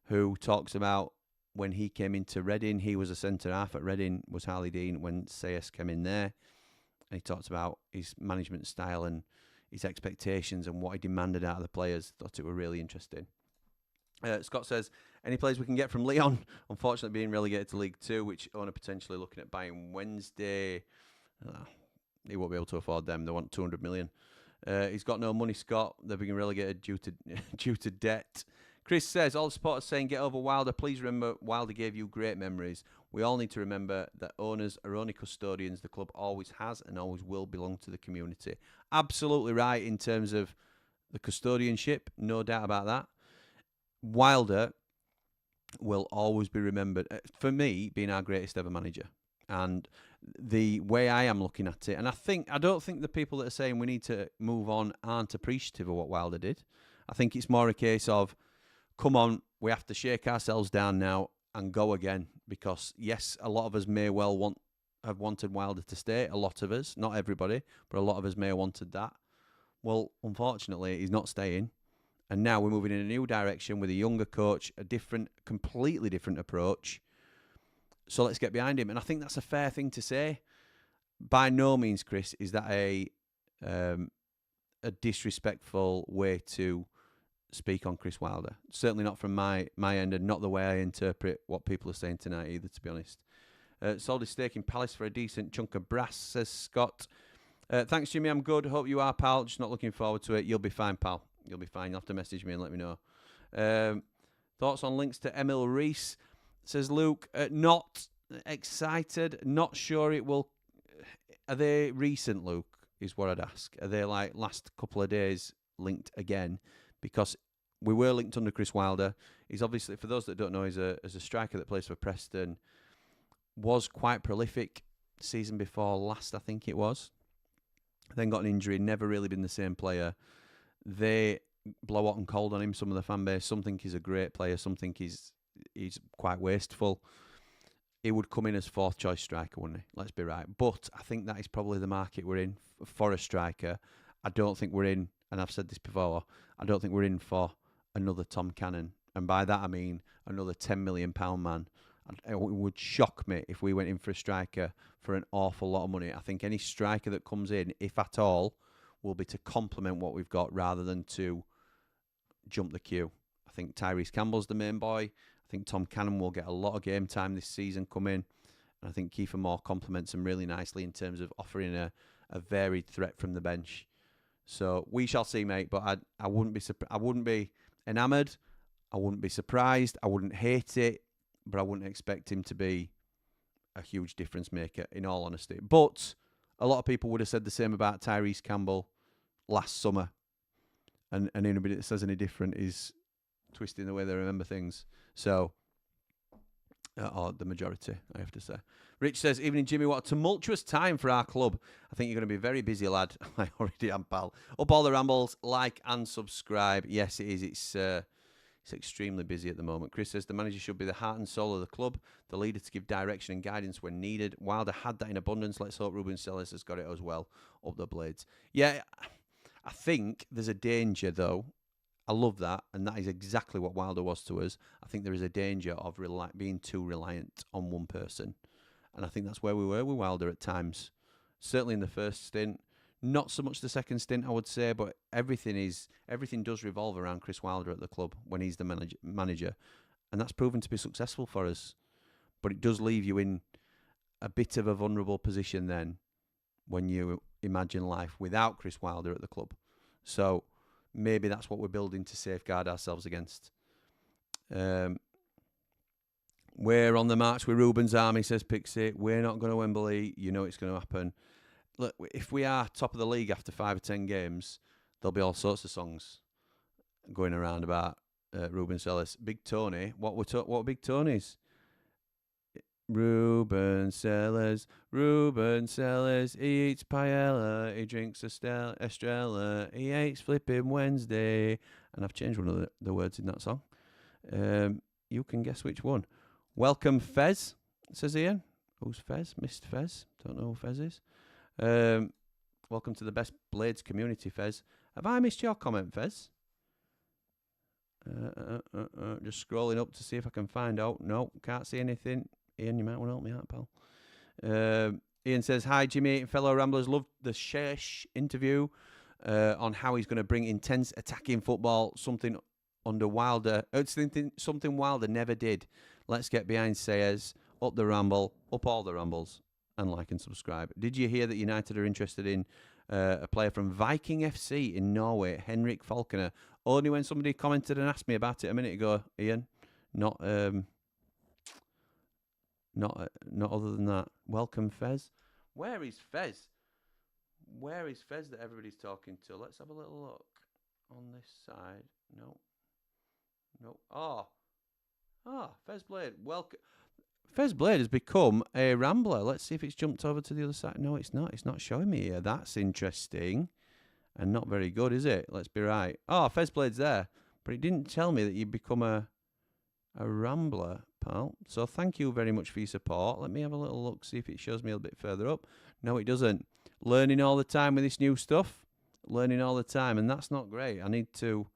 Speaker 3: who talks about when he came into Reading. He was a centre-half at Reading, was Harley Dean, when CS came in there. And he talks about his management style and his expectations and what he demanded out of the players. Thought it were really interesting. Scott says, any players we can get from Leon? Unfortunately, being relegated to League 2, which owner potentially looking at buying Wednesday. He won't be able to afford them. They want 200 million. He's got no money, Scott. They're being relegated due to debt. Chris says, all the supporters saying get over Wilder. Please remember, Wilder gave you great memories. We all need to remember that owners are only custodians. The club always has and always will belong to the community. Absolutely right in terms of the custodianship. No doubt about that. Wilder will always be remembered, for me, being our greatest ever manager. And the way I am looking at it, and I don't think the people that are saying we need to move on aren't appreciative of what Wilder did. I think it's more a case of, come on, we have to shake ourselves down now and go again. Because, yes, a lot of us may well have wanted Wilder to stay. A lot of us, not everybody, but a lot of us may have wanted that. Well, unfortunately, he's not staying. And now we're moving in a new direction with a younger coach, completely different approach. So let's get behind him. And I think that's a fair thing to say. By no means, Chris, is that a disrespectful way to speak on Chris Wilder. Certainly not from my end, and not the way I interpret what people are saying tonight either, to be honest. Sold his stake in Palace for a decent chunk of brass, says Scott. Thanks, Jimmy. I'm good. Hope you are, pal. Just not looking forward to it. You'll be fine, pal. You'll be fine. You'll have to message me and let me know. Thoughts on links to Emil Rees, says Luke. Not excited. Not sure it will. Are they recent, Luke, is what I'd ask. Are they like last couple of days linked again? Because we were linked under Chris Wilder. He's obviously, for those that don't know, he's a striker that plays for Preston. Was quite prolific season before last, I think it was. Then got an injury, never really been the same player. They blow hot and cold on him, some of the fan base. Some think he's a great player, some think he's quite wasteful. he would come in as fourth choice striker, wouldn't he? Let's be right. But I think that is probably the market we're in for a striker. I don't think we're in, and I've said this before, I don't think we're in for another Tom Cannon. And by that I mean another £10 million man. It would shock me if we went in for a striker for an awful lot of money. I think any striker that comes in, if at all, will be to complement what we've got rather than to jump the queue. I think Tyrese Campbell's the main boy. I think Tom Cannon will get a lot of game time this season coming. And I think Kiefer Moore complements him really nicely in terms of offering a varied threat from the bench. So we shall see, mate. But I wouldn't be enamoured. I wouldn't be surprised. I wouldn't hate it. But I wouldn't expect him to be a huge difference maker, in all honesty. But a lot of people would have said the same about Tyrese Campbell last summer. And anybody that says any different is twisting the way they remember things. So, or the majority, I have to say. Rich says, evening, Jimmy, what a tumultuous time for our club. I think you're going to be very busy, lad. I already am, pal. Up all the rambles, like and subscribe. Yes, it is. It's extremely busy at the moment. Chris says the manager should be the heart and soul of the club, the leader to give direction and guidance when needed. Wilder had that in abundance. Let's hope Ruben Selles has got it as well. Up the blades. Yeah, I think there's a danger, though. I love that, and that is exactly what Wilder was to us. I think there is a danger of being too reliant on one person. And I think that's where we were with Wilder at times. Certainly in the first stint. Not so much the second stint, I would say, but everything does revolve around Chris Wilder at the club when he's the manager. And that's proven to be successful for us. But it does leave you in a bit of a vulnerable position then when you imagine life without Chris Wilder at the club. So maybe that's what we're building to safeguard ourselves against. We're on the march with Ruben's army, says Pixie. We're not going to Wembley. You know it's going to happen. Look, if we are top of the league after 5 or 10 games, there'll be all sorts of songs going around about Ruben Selles. Big Tony. What were Big Tony's? Ruben Selles, he eats paella, he drinks Estrella, he hates flipping Wednesday. And I've changed one of the words in that song. You can guess which one. Welcome Fez, says Ian. Who's Fez? Missed Fez. Don't know who Fez is. Welcome to the Best Blades community, Fez. Have I missed your comment, Fez? Just scrolling up to see if I can find out. No, can't see anything. Ian, you might want to help me out, pal. Ian says, hi, Jimmy and fellow Ramblers. Loved the Shesh interview on how he's going to bring intense attacking football, something Wilder never did. Let's get behind Sayers, up the Ramble, up all the Rambles, and like and subscribe. Did you hear that United are interested in a player from Viking FC in Norway, Henrik Falconer? Only when somebody commented and asked me about it a minute ago, Ian. Not other than that. Welcome, Fez. Where is Fez? Where is Fez that everybody's talking to? Let's have a little look on this side. No. Fez Blade. Welcome. Fez Blade has become a Rambler. Let's see if it's jumped over to the other side. No, it's not. It's not showing me here. That's interesting. And not very good, is it? Let's be right. Oh, Fez Blade's there. But it didn't tell me that you'd become a Rambler, pal. So thank you very much for your support. Let me have a little look, see if it shows me a little bit further up. No, it doesn't. Learning all the time with this new stuff. Learning all the time. And that's not great. I need to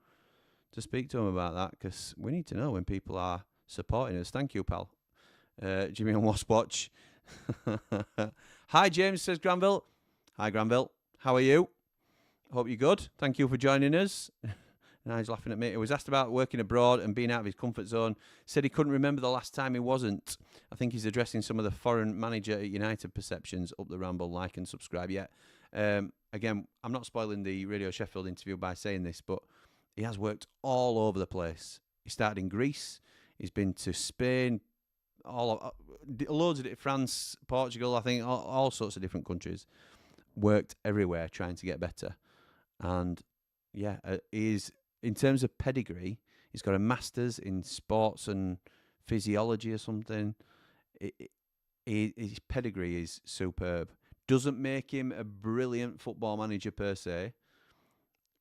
Speaker 3: speak to him about that because we need to know when people are supporting us. Thank you, pal. Jimmy on Wasp Watch. Hi, James, says Granville. Hi, Granville. How are you? Hope you're good. Thank you for joining us. Now he's laughing at me. He was asked about working abroad and being out of his comfort zone. Said he couldn't remember the last time he wasn't. I think he's addressing some of the foreign manager at United perceptions. Up the Ramble, like and subscribe. Yeah. Again, I'm not spoiling the Radio Sheffield interview by saying this, but he has worked all over the place. He started in Greece. He's been to Spain, loads of it, France, Portugal, I think, all sorts of different countries. Worked everywhere trying to get better. And yeah, he's, in terms of pedigree, he's got a master's in sports and physiology or something. His pedigree is superb. Doesn't make him a brilliant football manager per se,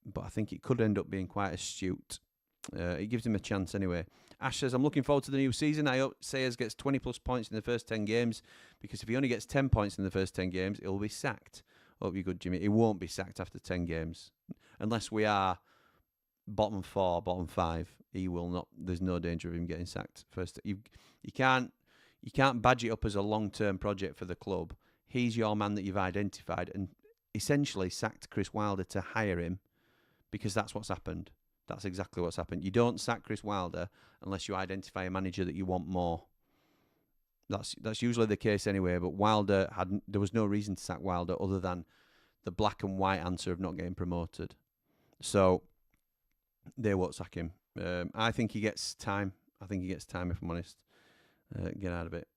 Speaker 3: but I think it could end up being quite astute. It gives him a chance anyway. Ash says, I'm looking forward to the new season. I hope Sayers gets 20-plus points in the first 10 games, because if he only gets 10 points in the first 10 games, he'll be sacked. Hope you're good, Jimmy. He won't be sacked after 10 games. Unless we are bottom 4, bottom 5, he will not. There's no danger of him getting sacked. First, you can't badge it up as a long-term project for the club. He's your man that you've identified and essentially sacked Chris Wilder to hire him, because that's what's happened. That's exactly what's happened. You don't sack Chris Wilder unless you identify a manager that you want more. That's usually the case anyway. But there was no reason to sack Wilder other than the black and white answer of not getting promoted. So they won't sack him. I think he gets time. If I'm honest. Get out of it.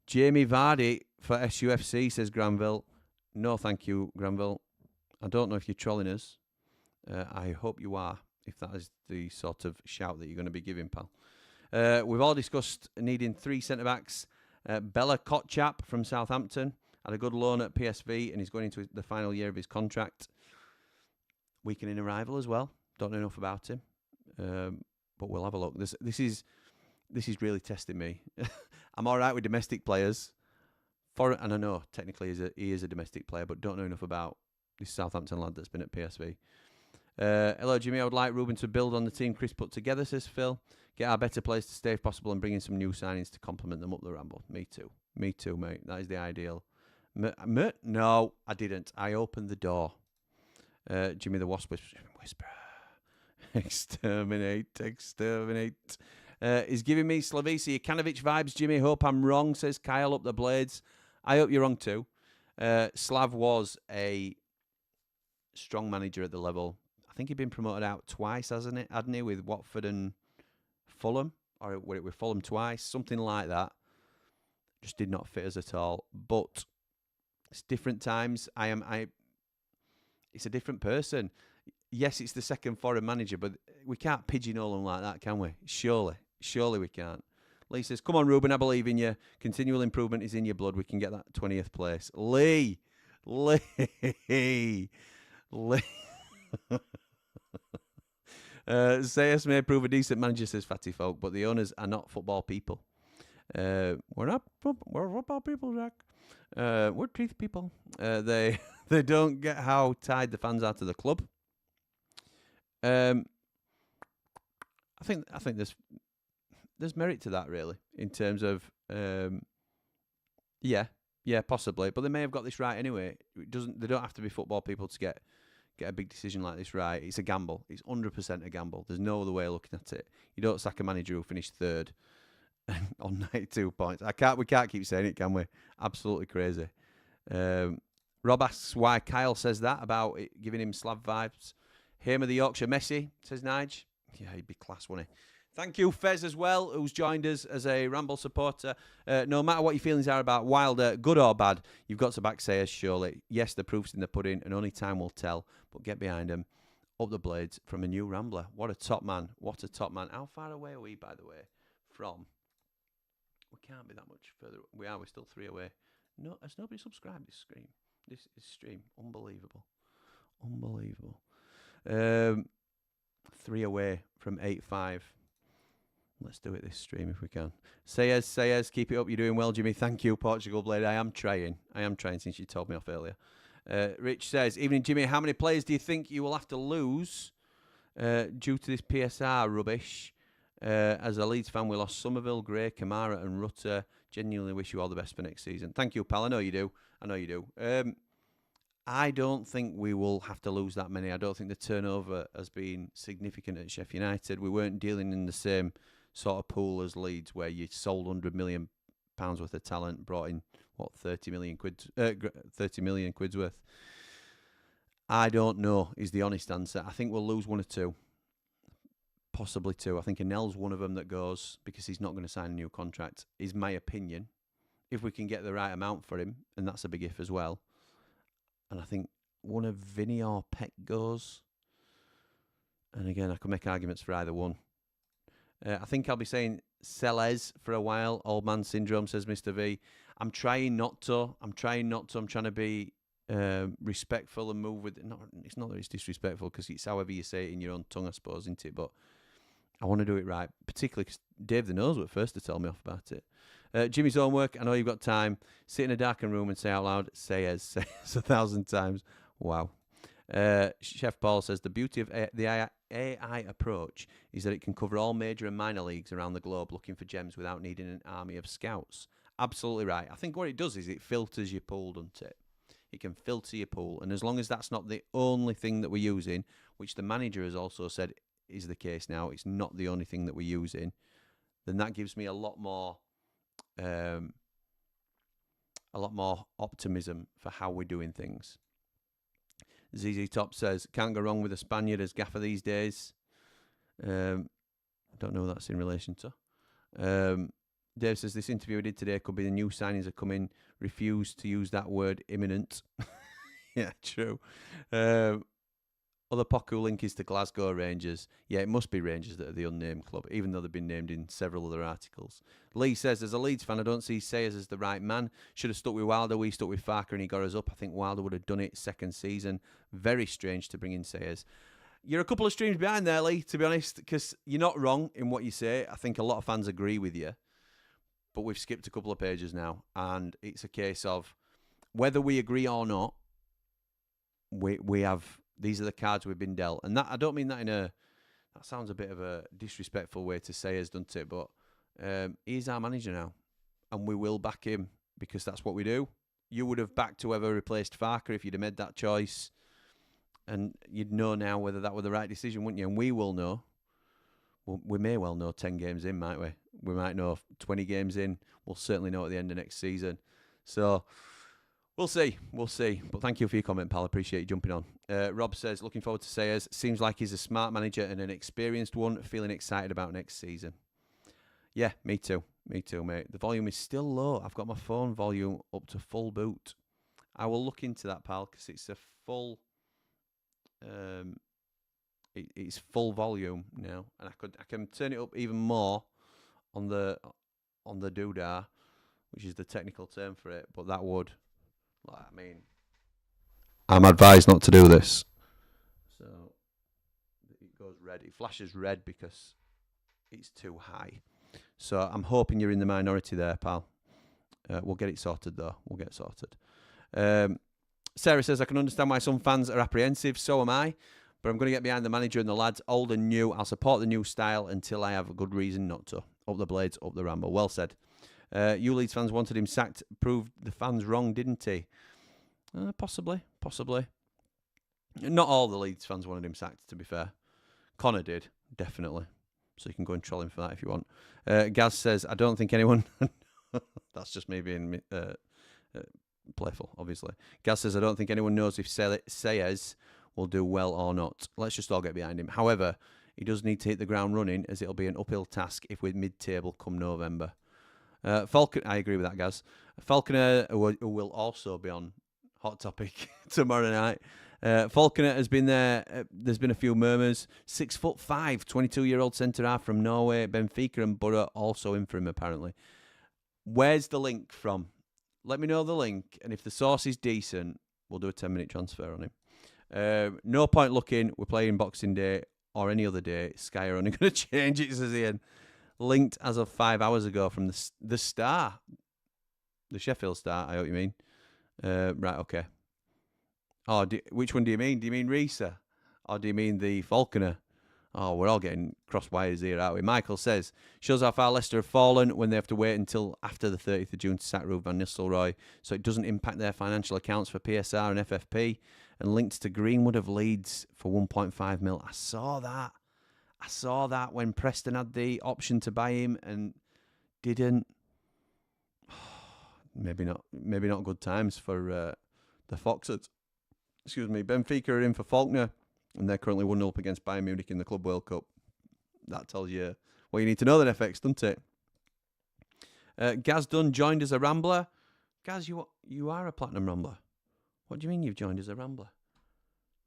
Speaker 3: Jamie Vardy for SUFC, says Granville. No, thank you, Granville. I don't know if you're trolling us. I hope you are, if that is the sort of shout that you're going to be giving, pal. We've all discussed needing 3 centre-backs. Bella Kotchap from Southampton had a good loan at PSV and he's going into the final year of his contract. Weakening arrival as well. Don't know enough about him, but we'll have a look. This is really testing me. I'm all right with domestic players, and I know technically he is a domestic player, but don't know enough about this Southampton lad that's been at PSV. Hello, Jimmy. I would like Ruben to build on the team Chris put together, says Phil. Get our better players to stay if possible and bring in some new signings to complement them up the Ramble. Me too, mate. That is the ideal. No, I didn't. I opened the door. Jimmy the Wasp whisper. Exterminate. Is giving me Slavisa Jokanovic vibes, Jimmy. Hope I'm wrong, says Kyle up the Blades. I hope you're wrong too. Slav was a strong manager at the level. I think he'd been promoted out twice, hadn't he, with Watford and Fulham? Or with Fulham twice, something like that. Just did not fit us at all. But it's different times. It's a different person. Yes, it's the second foreign manager, but we can't pigeonhole him like that, can we? Surely we can't. Lee says, come on, Ruben, I believe in you. Continual improvement is in your blood. We can get that 20th place. Lee. Sayers may prove a decent manager, says Fatty Folk, but the owners are not football people. We're football people, Jack. We're teeth people. They don't get how tied the fans are to the club. I think there's merit to that, really, in terms of yeah, possibly, but they may have got this right anyway. They don't have to be football people to get a big decision like this right. It's a gamble. It's 100% a gamble. There's no other way of looking at it. You don't sack a manager who finished third on 92 points. We can't keep saying it, can we? Absolutely crazy. Rob asks why Kyle says that about it giving him Slav vibes. Hamer the Yorkshire Messi, says Nige. Yeah, he'd be class, wouldn't he? Thank you, Fez, as well, who's joined us as a Ramble supporter. No matter what your feelings are about Wilder, good or bad, you've got to back Sayers, surely. Yes, the proof's in the pudding, and only time will tell. But get behind him. Up the Blades from a new Rambler. What a top man. How far away are we, by the way, from? We can't be that much further. We're still 3 away. No, has nobody subscribed this stream? Unbelievable. 3 away from 8-5. Let's do it this stream if we can. Sayers, keep it up. You're doing well, Jimmy. Thank you, Portugal Blade. I am trying since you told me off earlier. Rich says, evening, Jimmy. How many players do you think you will have to lose due to this PSR rubbish? As a Leeds fan, we lost Somerville, Gray, Kamara and Rutter. Genuinely wish you all the best for next season. Thank you, pal. I know you do. I don't think we will have to lose that many. I don't think the turnover has been significant at Sheffield United. We weren't dealing in the same sort of pool as Leeds, where you sold £100 million worth of talent, brought in 30 million quid's worth. I don't know is the honest answer. I think we'll lose 1 or 2, possibly 2. I think Anel's one of them that goes because he's not going to sign a new contract. Is my opinion. If we can get the right amount for him, and that's a big if as well. And I think one of Vinny or Peck goes. And again, I could make arguments for either one. I think I'll be saying Selles for a while. Old man syndrome, says Mr. V. I'm trying not to. I'm trying to be respectful and move with it. It's not that it's disrespectful, because it's however you say it in your own tongue, I suppose, isn't it? But I want to do it right, particularly because Dave the Nose was first to tell me off about it. Jimmy's homework. I know you've got time. Sit in a darkened room and say out loud, say as 1,000 times. Wow. Chef Paul says the beauty of the AI approach is that it can cover all major and minor leagues around the globe, looking for gems without needing an army of scouts. Absolutely right. I think what it does is it filters your pool, doesn't it? It can filter your pool, and as long as that's not the only thing that we're using, which the manager has also said is the case now, it's not the only thing that we're using, then that gives me a lot more optimism for how we're doing things. ZZ Top says, can't go wrong with a Spaniard as gaffer these days. I don't know what that's in relation to. Dave says, this interview we did today could be the new signings that come in. Refuse to use that word imminent. Yeah, true. Other Poku link is to Glasgow Rangers. Yeah, it must be Rangers that are the unnamed club, even though they've been named in several other articles. Lee says, as a Leeds fan, I don't see Sayers as the right man. Should have stuck with Wilder. We stuck with Farker and he got us up. I think Wilder would have done it second season. Very strange to bring in Sayers. You're a couple of streams behind there, Lee, to be honest, because you're not wrong in what you say. I think a lot of fans agree with you. But we've skipped a couple of pages now, and it's a case of whether we agree or not, we have... These are the cards we've been dealt. And that, I don't mean that in a... That sounds a bit of a disrespectful way to say it, doesn't it? But he's our manager now. And we will back him because that's what we do. You would have backed whoever replaced Farker if you'd have made that choice. And you'd know now whether that were the right decision, wouldn't you? And we will know. Well, we may well know 10 games in, might we? We might know 20 games in. We'll certainly know at the end of next season. So... We'll see. But thank you for your comment, pal. Appreciate you jumping on. Rob says, looking forward to Sayers. Seems like he's a smart manager and an experienced one. Feeling excited about next season. Yeah, me too. Me too, mate. The volume is still low. I've got my phone volume up to full boot. I will look into that, pal, because it's a full... it's full volume now. And I can turn it up even more on the doodah, which is the technical term for it. But that would... I mean, I'm advised not to do this. So it goes red. It flashes red because it's too high. So I'm hoping you're in the minority there, pal. We'll get it sorted, though. We'll get it sorted. Sarah says, I can understand why some fans are apprehensive. So am I. But I'm going to get behind the manager and the lads, old and new. I'll support the new style until I have a good reason not to. Up the Blades, up the Ramble. Well said. You Leeds fans wanted him sacked. Proved the fans wrong, didn't he? Possibly. Not all the Leeds fans wanted him sacked, to be fair. Connor did, definitely. So you can go and troll him for that if you want. Gaz says, I don't think anyone... That's just me being playful, obviously. Gaz says, I don't think anyone knows if Sayers will do well or not. Let's just all get behind him. However, he does need to hit the ground running, as it'll be an uphill task if we're mid-table come November. Falcon, I agree with that, Gaz. Falconer, who will also be on Hot Topic tomorrow night. Falconer has been there. There's been a few murmurs. 6'5", 22-year-old centre-half from Norway. Benfica and Borough also in for him, apparently. Where's the link from? Let me know the link, and if the source is decent, we'll do a 10-minute transfer on him. No point looking. We're playing Boxing Day or any other day. Sky are only going to change it, says Ian. Linked as of 5 hours ago from the Star. The Sheffield Star, I hope you mean. Right, okay. Oh, which one do you mean? Do you mean Risa? Or do you mean the Falconer? Oh, we're all getting cross wires here, aren't we? Michael says, shows how far Leicester have fallen when they have to wait until after the 30th of June to sack Ruben van Nistelrooy, so it doesn't impact their financial accounts for PSR and FFP, and linked to Greenwood of Leeds for 1.5 mil. I saw that when Preston had the option to buy him and didn't. Maybe not good times for the Foxes. Excuse me. Benfica are in for Faulkner, and they're currently 1-0 up against Bayern Munich in the Club World Cup. That tells you what you need to know then, FX, doesn't it? Gaz Dunn joined as a Rambler. Gaz, you are a Platinum Rambler. What do you mean you've joined as a Rambler?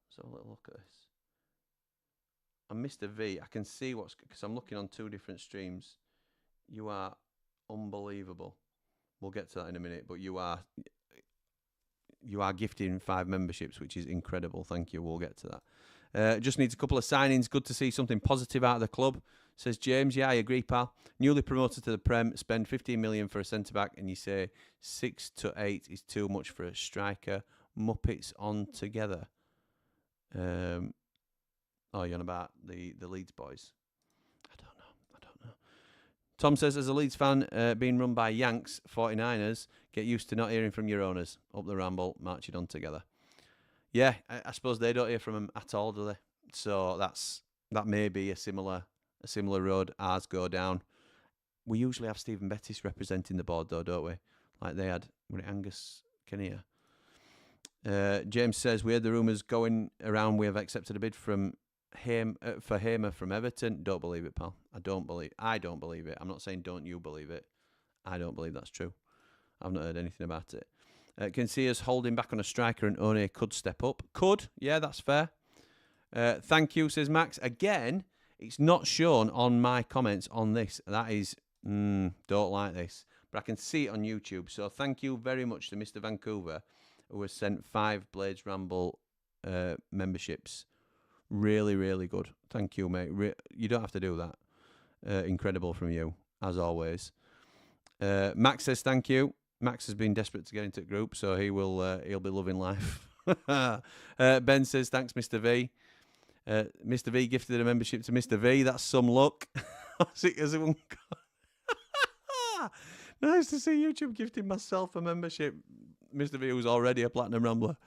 Speaker 3: Let's have a little look at this. And Mr. V, I can see because I'm looking on two different streams. You are unbelievable. We'll get to that in a minute, but you are you are gifting 5 memberships, which is incredible. Thank you. We'll get to that. Just needs a couple of signings. Good to see something positive out of the club, says James. Yeah, I agree, pal. Newly promoted to the Prem, spend 15 million for a centre-back, and you say 6 to 8 is too much for a striker. Muppets on together. You're on about the Leeds boys. I don't know. Tom says, as a Leeds fan, being run by Yanks, 49ers, get used to not hearing from your owners. Up the Ramble, marching on together. Yeah, I suppose they don't hear from them at all, do they? So that may be a similar road ours go down. We usually have Stephen Bettis representing the board, though, don't we? Like they had, was it Angus Kinnear? James says, we heard the rumours going around we have accepted a bid from for Hamer from Everton. Don't believe it, pal. I don't believe it. I'm not saying don't you believe it. I don't believe that's true. I've not heard anything about it. Can see us holding back on a striker and One could step up. Could, yeah, that's fair. Thank you, says Max. Again, it's not shown on my comments on this. That is, don't like this. But I can see it on YouTube. So thank you very much to Mr. Vancouver, who has sent 5 Blades Ramble memberships. Really, really good. Thank you, mate. You don't have to do that. Incredible from you, as always. Max says thank you. Max has been desperate to get into the group, so he'll be loving life. Ben says thanks, Mr. V. Mr. V gifted a membership to Mr. V. That's some luck. Nice to see YouTube gifting myself a membership. Mr. V was already a Platinum Rambler.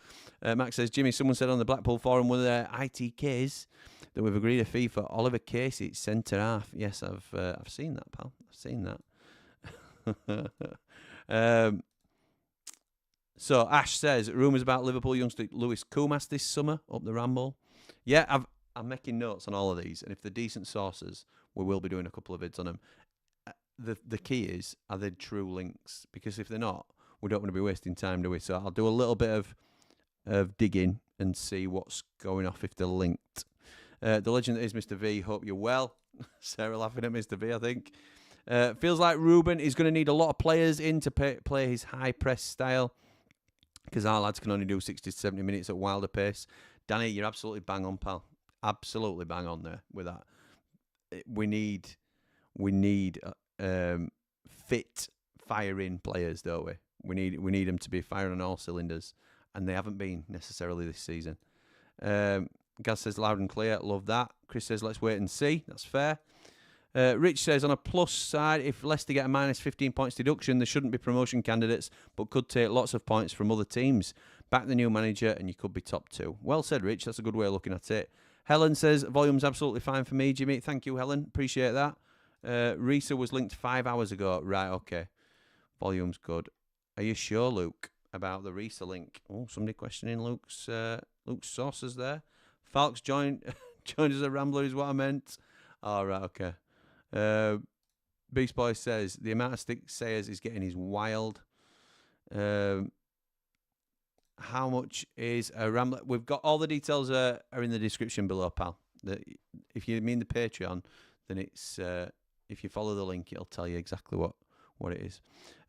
Speaker 3: Max says, Jimmy, someone said on the Blackpool Forum one of their ITKs that we've agreed a fee for Oliver Casey, centre half. Yes, I've seen that, pal. I've seen that. So Ash says, rumours about Liverpool youngster Lewis Koumas this summer up the Ramble. Yeah, I'm making notes on all of these, and if they're decent sources, we will be doing a couple of vids on them. The key is, are they true links? Because if they're not, we don't want to be wasting time, do we? So I'll do a little bit of digging and see what's going off if they're linked. The legend that is Mr. V, hope you're well. Sarah laughing at Mr. V, I think. Feels like Ruben is going to need a lot of players in to play his high press style, because our lads can only do 60 to 70 minutes at wilder pace. Danny, you're absolutely bang on, pal. Absolutely bang on there with that. We need fit, firing players, don't we? We need them to be firing on all cylinders, and they haven't been necessarily this season. Gaz says loud and clear, love that. Chris says let's wait and see. That's fair. Rich says on a plus side, if Leicester get a minus 15 points deduction, there shouldn't be promotion candidates, but could take lots of points from other teams. Back the new manager, and you could be top 2. Well said, Rich. That's a good way of looking at it. Helen says volume's absolutely fine for me, Jimmy. Thank you, Helen. Appreciate that. Risa was linked 5 hours ago. Right, okay. Volume's good. Are you sure, Luke, about the Risa link? Oh, somebody questioning Luke's sources there. Falks joined as a Rambler is what I meant. All right, okay. Beast Boy says the amount of stick sayers is getting is wild. How much is a Rambler? We've got all the details are in the description below, pal. If you mean the Patreon, then it's if you follow the link, it'll tell you exactly what it is.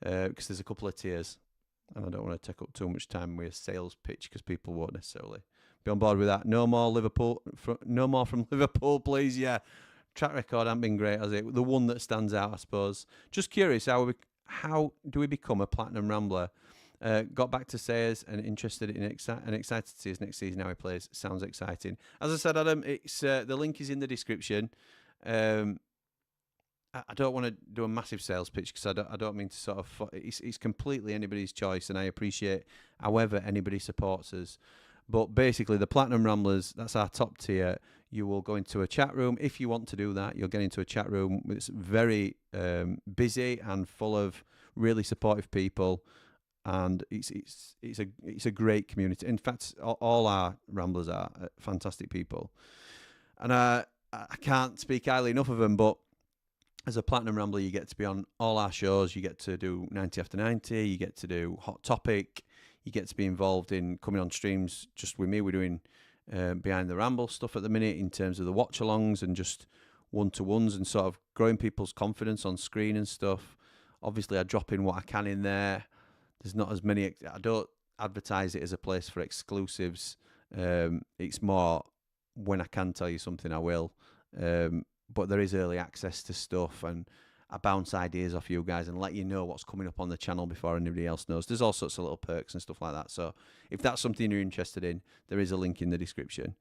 Speaker 3: Because there's a couple of tiers, and I don't want to take up too much time with a sales pitch because people won't necessarily be on board with that. No more from Liverpool, please. Yeah, track record hasn't been great, has it? The one that stands out, I suppose. Just curious, how do we become a Platinum Rambler? Got back to Sayers and interested in and excited to see his next season how he plays. Sounds exciting. As I said, Adam, it's the link is in the description. I don't want to do a massive sales pitch because I don't mean to sort of. It's completely anybody's choice, and I appreciate however anybody supports us. But basically, the Platinum Ramblers, that's our top tier. You will go into a chat room if you want to do that. You'll get into a chat room. It's very busy and full of really supportive people. And it's a great community. In fact, all our Ramblers are fantastic people, and I can't speak highly enough of them. But as a Platinum Rambler, you get to be on all our shows. You get to do 90 after 90. You get to do Hot Topic. You get to be involved in coming on streams just with me. We're doing Behind the Ramble stuff at the minute in terms of the watch-alongs and just one-to-ones and sort of growing people's confidence on screen and stuff. Obviously, I drop in what I can in there. There's not as many. I don't advertise it as a place for exclusives. It's more when I can tell you something, I will. But there is early access to stuff, and I bounce ideas off you guys and let you know what's coming up on the channel before anybody else knows. There's all sorts of little perks and stuff like that. So if that's something you're interested in, there is a link in the description.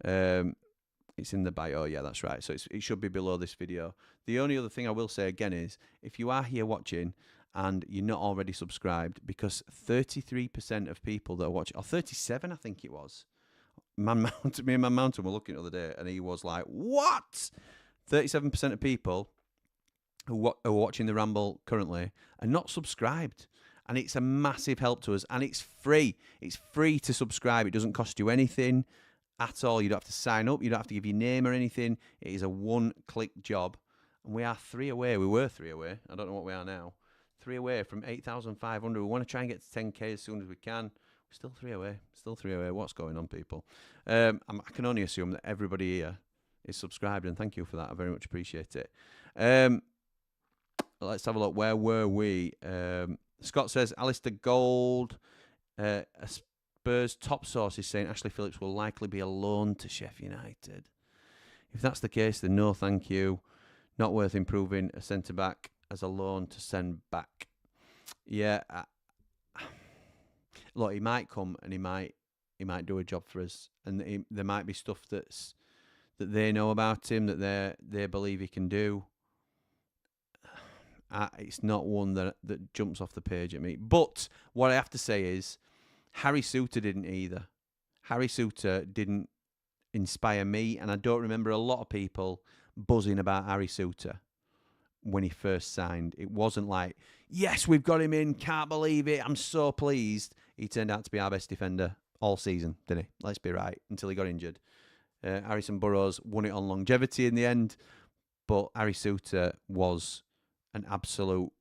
Speaker 3: It's in the bio. Yeah, that's right. So it should be below this video. The only other thing I will say again is, if you are here watching and you're not already subscribed, because 33% of people that are watching, or 37 I think it was, me and Man Mountain were looking the other day, and he was like, what? 37% of people who are watching the Ramble currently are not subscribed. And it's a massive help to us, and it's free. It's free to subscribe. It doesn't cost you anything at all. You don't have to sign up. You don't have to give your name or anything. It is a one-click job. And we are 3 away. We were 3 away. I don't know what we are now. 3 away from 8,500. We want to try and get to 10K as soon as we can. We're still 3 away. Still 3 away. What's going on, people? I can only assume that everybody here is subscribed, and thank you for that. I very much appreciate it. Let's have a look. Where were we? Scott says, Alistair Gold, a Spurs top source is saying Ashley Phillips will likely be a loan to Sheffield United. If that's the case, then no thank you. Not worth improving a centre-back as a loan to send back. Yeah. Look, he might come and he might do a job for us. And there might be stuff that they know about him that they believe he can do. It's not one that jumps off the page at me. But what I have to say is, Harry Souttar didn't either. Harry Souttar didn't inspire me, and I don't remember a lot of people buzzing about Harry Souttar when he first signed. It wasn't like, yes, we've got him in, can't believe it, I'm so pleased. He turned out to be our best defender all season, didn't he? Let's be right, until he got injured. Harrison Burrows won it on longevity in the end, but Harry Souttar was an absolute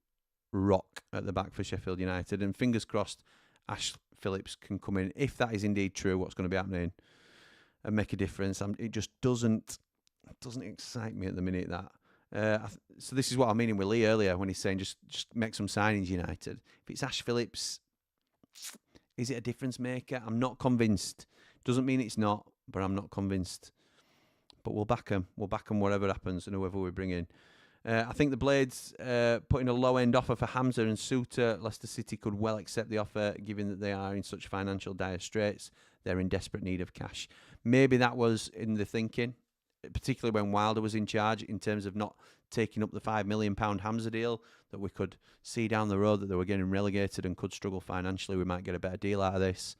Speaker 3: rock at the back for Sheffield United, and fingers crossed Ash Phillips can come in, if that is indeed true, what's going to be happening, and make a difference. It just doesn't excite me at the minute, that. So this is what I'm meaning with Lee earlier when he's saying just make some signings, United. If it's Ash Phillips, is it a difference maker? I'm not convinced. Doesn't mean it's not, but I'm not convinced. But we'll back him. We'll back him whatever happens and whoever we bring in. I think the Blades putting a low-end offer for Hamza and Souttar. Leicester City could well accept the offer, given that they are in such financial dire straits. They're in desperate need of cash. Maybe that was in the thinking, particularly when Wilder was in charge, in terms of not taking up the £5 million Hamza deal, that we could see down the road that they were getting relegated and could struggle financially. We might get a better deal out of this.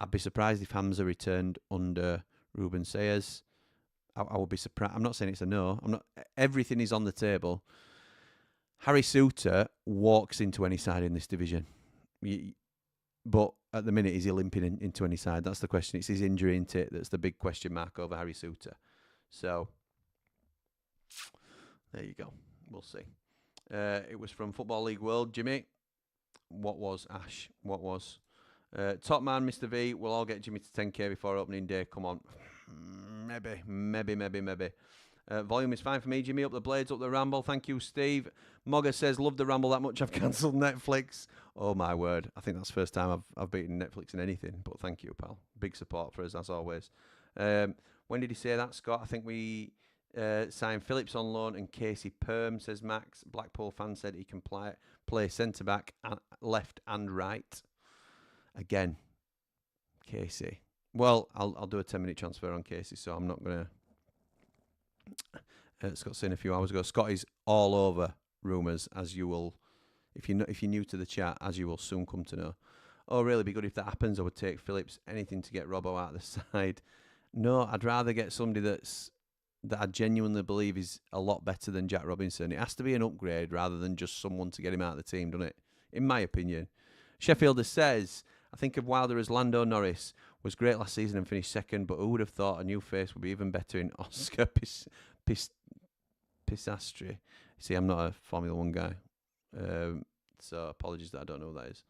Speaker 3: I'd be surprised if Hamza returned under Ruben Selles. I would be surprised. I'm not saying it's a no. Everything is on the table. Harry Souttar walks into any side in this division. But at the minute, is he limping into any side? That's the question. It's his injury, isn't it? That's the big question mark over Harry Souttar. So, there you go. We'll see. It was from Football League World. Jimmy, what was Ash? What was? Top man, Mr. V, we'll all get Jimmy to 10K before opening day. Come on. Maybe. Volume is fine for me, Jimmy. Up the Blades, up the Ramble. Thank you, Steve. Mogger says, love the Ramble that much I've cancelled Netflix. Oh, my word. I think that's the first time I've beaten Netflix in anything. But thank you, pal. Big support for us, as always. When did he say that, Scott? I think we signed Phillips on loan and Casey Perm, says Max. Blackpool fan said he can play centre-back, left and right. Again, Casey. Well, I'll do a 10-minute transfer on Casey, so I'm not going to... Scott saying a few hours ago, Scott is all over rumours, as you will, if you're new to the chat, as you will soon come to know. Oh, really? Be good if that happens. I would take Phillips. Anything to get Robbo out of the side. No, I'd rather get somebody that I genuinely believe is a lot better than Jack Robinson. It has to be an upgrade rather than just someone to get him out of the team, doesn't it? In my opinion. Sheffielder says, I think of Wilder as Lando Norris. Was great last season and finished second, but who would have thought a new face would be even better in Oscar Pisastri? See, I'm not a Formula 1 guy, so apologies that I don't know who that is.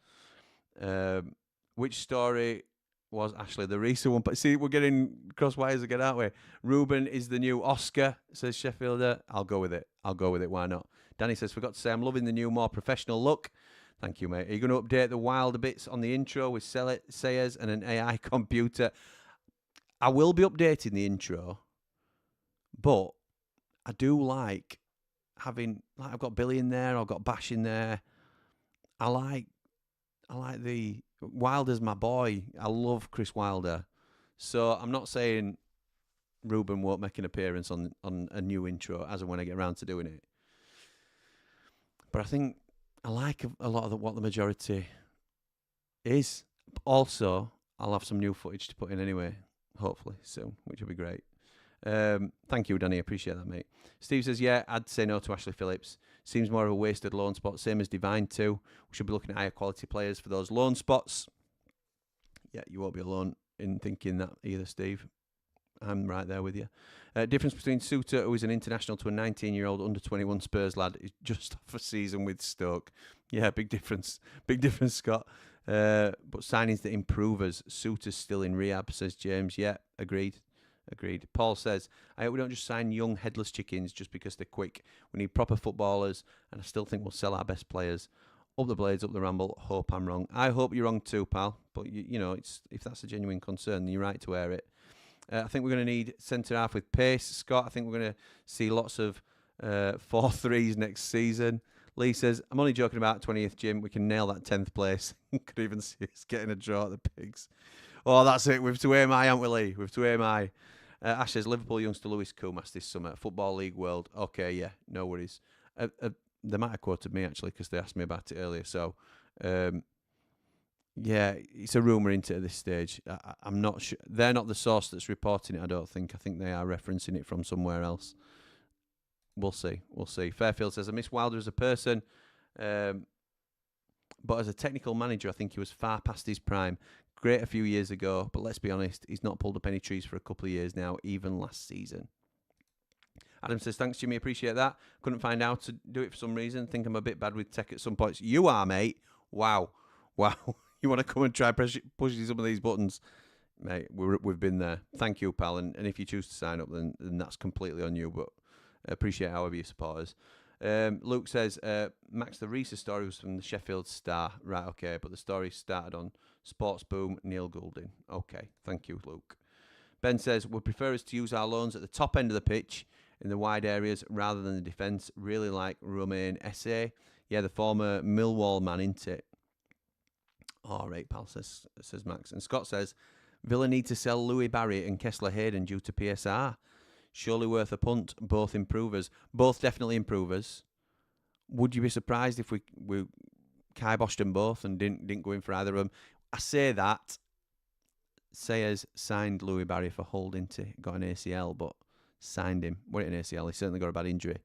Speaker 3: Which story was Ashley? The Risa one. But see, we're getting cross wires again, aren't we? Ruben is the new Oscar, says Sheffielder. I'll go with it. Why not? Danny says, forgot to say, I'm loving the new, more professional look. Thank you, mate. Are you going to update the wilder bits on the intro with Selles and an AI computer? I will be updating the intro, but I do like having, like, I've got Billy in there, I've got Bash in there. I like the Wilder's my boy. I love Chris Wilder. So I'm not saying Ruben won't make an appearance on a new intro as and when I get around to doing it. But I think I like a lot of what the majority is. Also, I'll have some new footage to put in anyway, hopefully soon, which will be great. Thank you, Danny. Appreciate that, mate. Steve says, yeah, I'd say no to Ashley Phillips. Seems more of a wasted loan spot, same as Divine too. We should be looking at higher quality players for those loan spots. Yeah, you won't be alone in thinking that either, Steve. I'm right there with you. Difference between Suter, who is an international, to a 19-year-old under-21 Spurs lad, is just off a season with Stoke. Yeah, big difference. Big difference, Scott. But signings that improve us. Suter's still in rehab, says James. Yeah, agreed. Paul says, I hope we don't just sign young headless chickens just because they're quick. We need proper footballers, and I still think we'll sell our best players. Up the Blades, up the Ramble. Hope I'm wrong. I hope you're wrong too, pal. But, you know, if that's a genuine concern, then you're right to air it. I think we're going to need centre-half with pace, Scott. I think we're going to see lots of 4-3s next season. Lee says, I'm only joking about 20th, Jim. We can nail that 10th place. Could even see us getting a draw at the Pigs. Oh, that's it. We've to aim high, haven't we, Lee? We've to aim high. Ash says, Liverpool youngster Lewis Koumas this summer. Football League World. Okay, yeah, no worries. They might have quoted me, actually, because they asked me about it earlier. So, yeah, it's a rumour into it at this stage. I'm not sure. They're not the source that's reporting it, I don't think. I think they are referencing it from somewhere else. We'll see. Fairfield says, I miss Wilder as a person, but as a technical manager, I think he was far past his prime. Great a few years ago, but let's be honest, he's not pulled up any trees for a couple of years now, even last season. Adam says, thanks, Jimmy, appreciate that. Couldn't find out to do it for some reason. Think I'm a bit bad with tech at some points. You are, mate. Wow. You want to come and try pushing some of these buttons? Mate, we've been there. Thank you, pal. And if you choose to sign up, then that's completely on you, but appreciate however you support us. Luke says, Max, the Reese story was from the Sheffield Star. Right, okay, but the story started on Sports Boom, Neil Goulding. Okay, thank you, Luke. Ben says, would prefer us to use our loans at the top end of the pitch in the wide areas rather than the defence. Really like Romain Esse. Yeah, the former Millwall man, isn't it? All right, pal, says Max. And Scott says, Villa need to sell Louis Barry and Kessler Hayden due to PSR. Surely worth a punt. Both improvers. Both definitely improvers. Would you be surprised if we kiboshed them both and didn't go in for either of them? I say that. Sayers signed Louis Barry for Hull, didn't he? Got an ACL, but signed him. What an ACL? He certainly got a bad injury.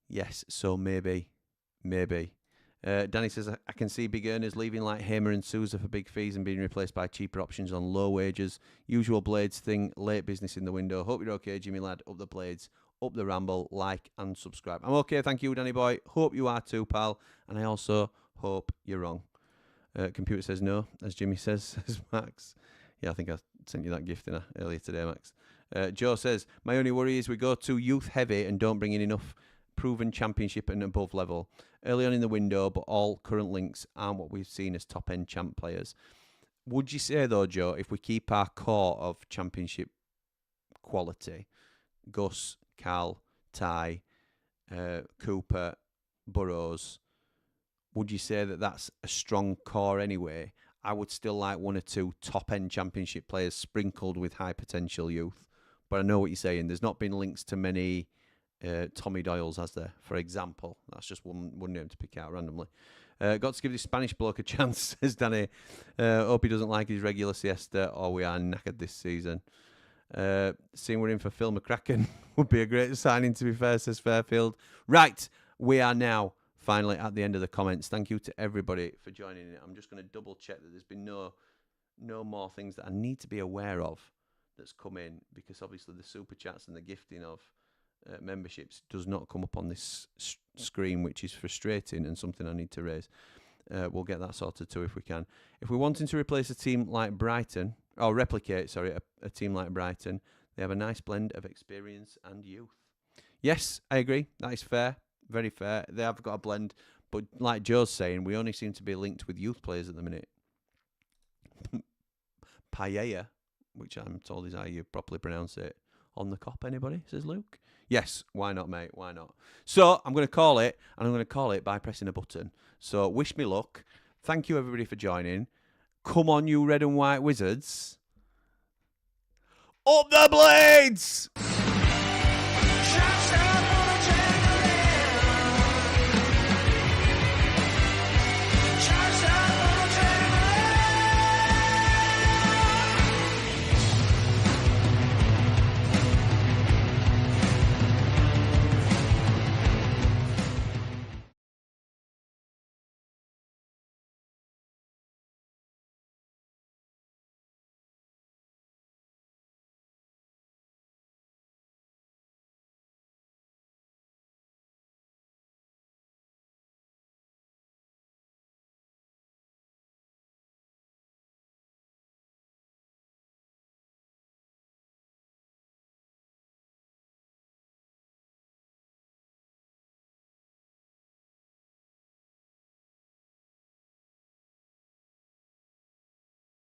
Speaker 3: Yes, so maybe. Danny says, I can see big earners leaving like Hamer and Sousa for big fees and being replaced by cheaper options on low wages. Usual Blades thing, late business in the window. Hope you're okay, Jimmy lad. Up the Blades, up the Ramble, like and subscribe. I'm okay, thank you, Danny boy. Hope you are too, pal. And I also hope you're wrong. Computer says no, as Jimmy says Max. Yeah, I think I sent you that gift earlier today, Max. Joe says, my only worry is we go too youth heavy and don't bring in enough proven championship and above level early on in the window, but all current links aren't what we've seen as top-end champ players. Would you say, though, Joe, if we keep our core of championship quality, Gus, Cal, Ty, Cooper, Burrows, would you say that that's a strong core anyway? I would still like one or two top-end championship players sprinkled with high-potential youth. But I know what you're saying. There's not been links to many Tommy Doyle's, has there, for example. That's just one name to pick out randomly. Got to give this Spanish bloke a chance, says Danny. Hope he doesn't like his regular siesta, or we are knackered this season. Seeing we're in for Phil McCracken would be a great signing, to be fair, says Fairfield. Right, we are now finally at the end of the comments. Thank you to everybody for joining in. I'm just going to double check that there's been no more things that I need to be aware of that's come in, because obviously the super chats and the gifting of memberships does not come up on this screen, which is frustrating and something I need to raise. We'll get that sorted too if we can. If we're wanting to replace a team like Brighton, or replicate, a team like Brighton, they have a nice blend of experience and youth. Yes, I agree. That is fair. Very fair. They have got a blend, But like Joe's saying, we only seem to be linked with youth players at the minute. Paella, which I'm told is how you properly pronounce it. On the cop, anybody? Says Luke. Yes, why not, mate? Why not? So I'm going to call it, and I'm going to call it by pressing a button. So wish me luck. Thank you, everybody, for joining. Come on, you red and white wizards. Up the blades!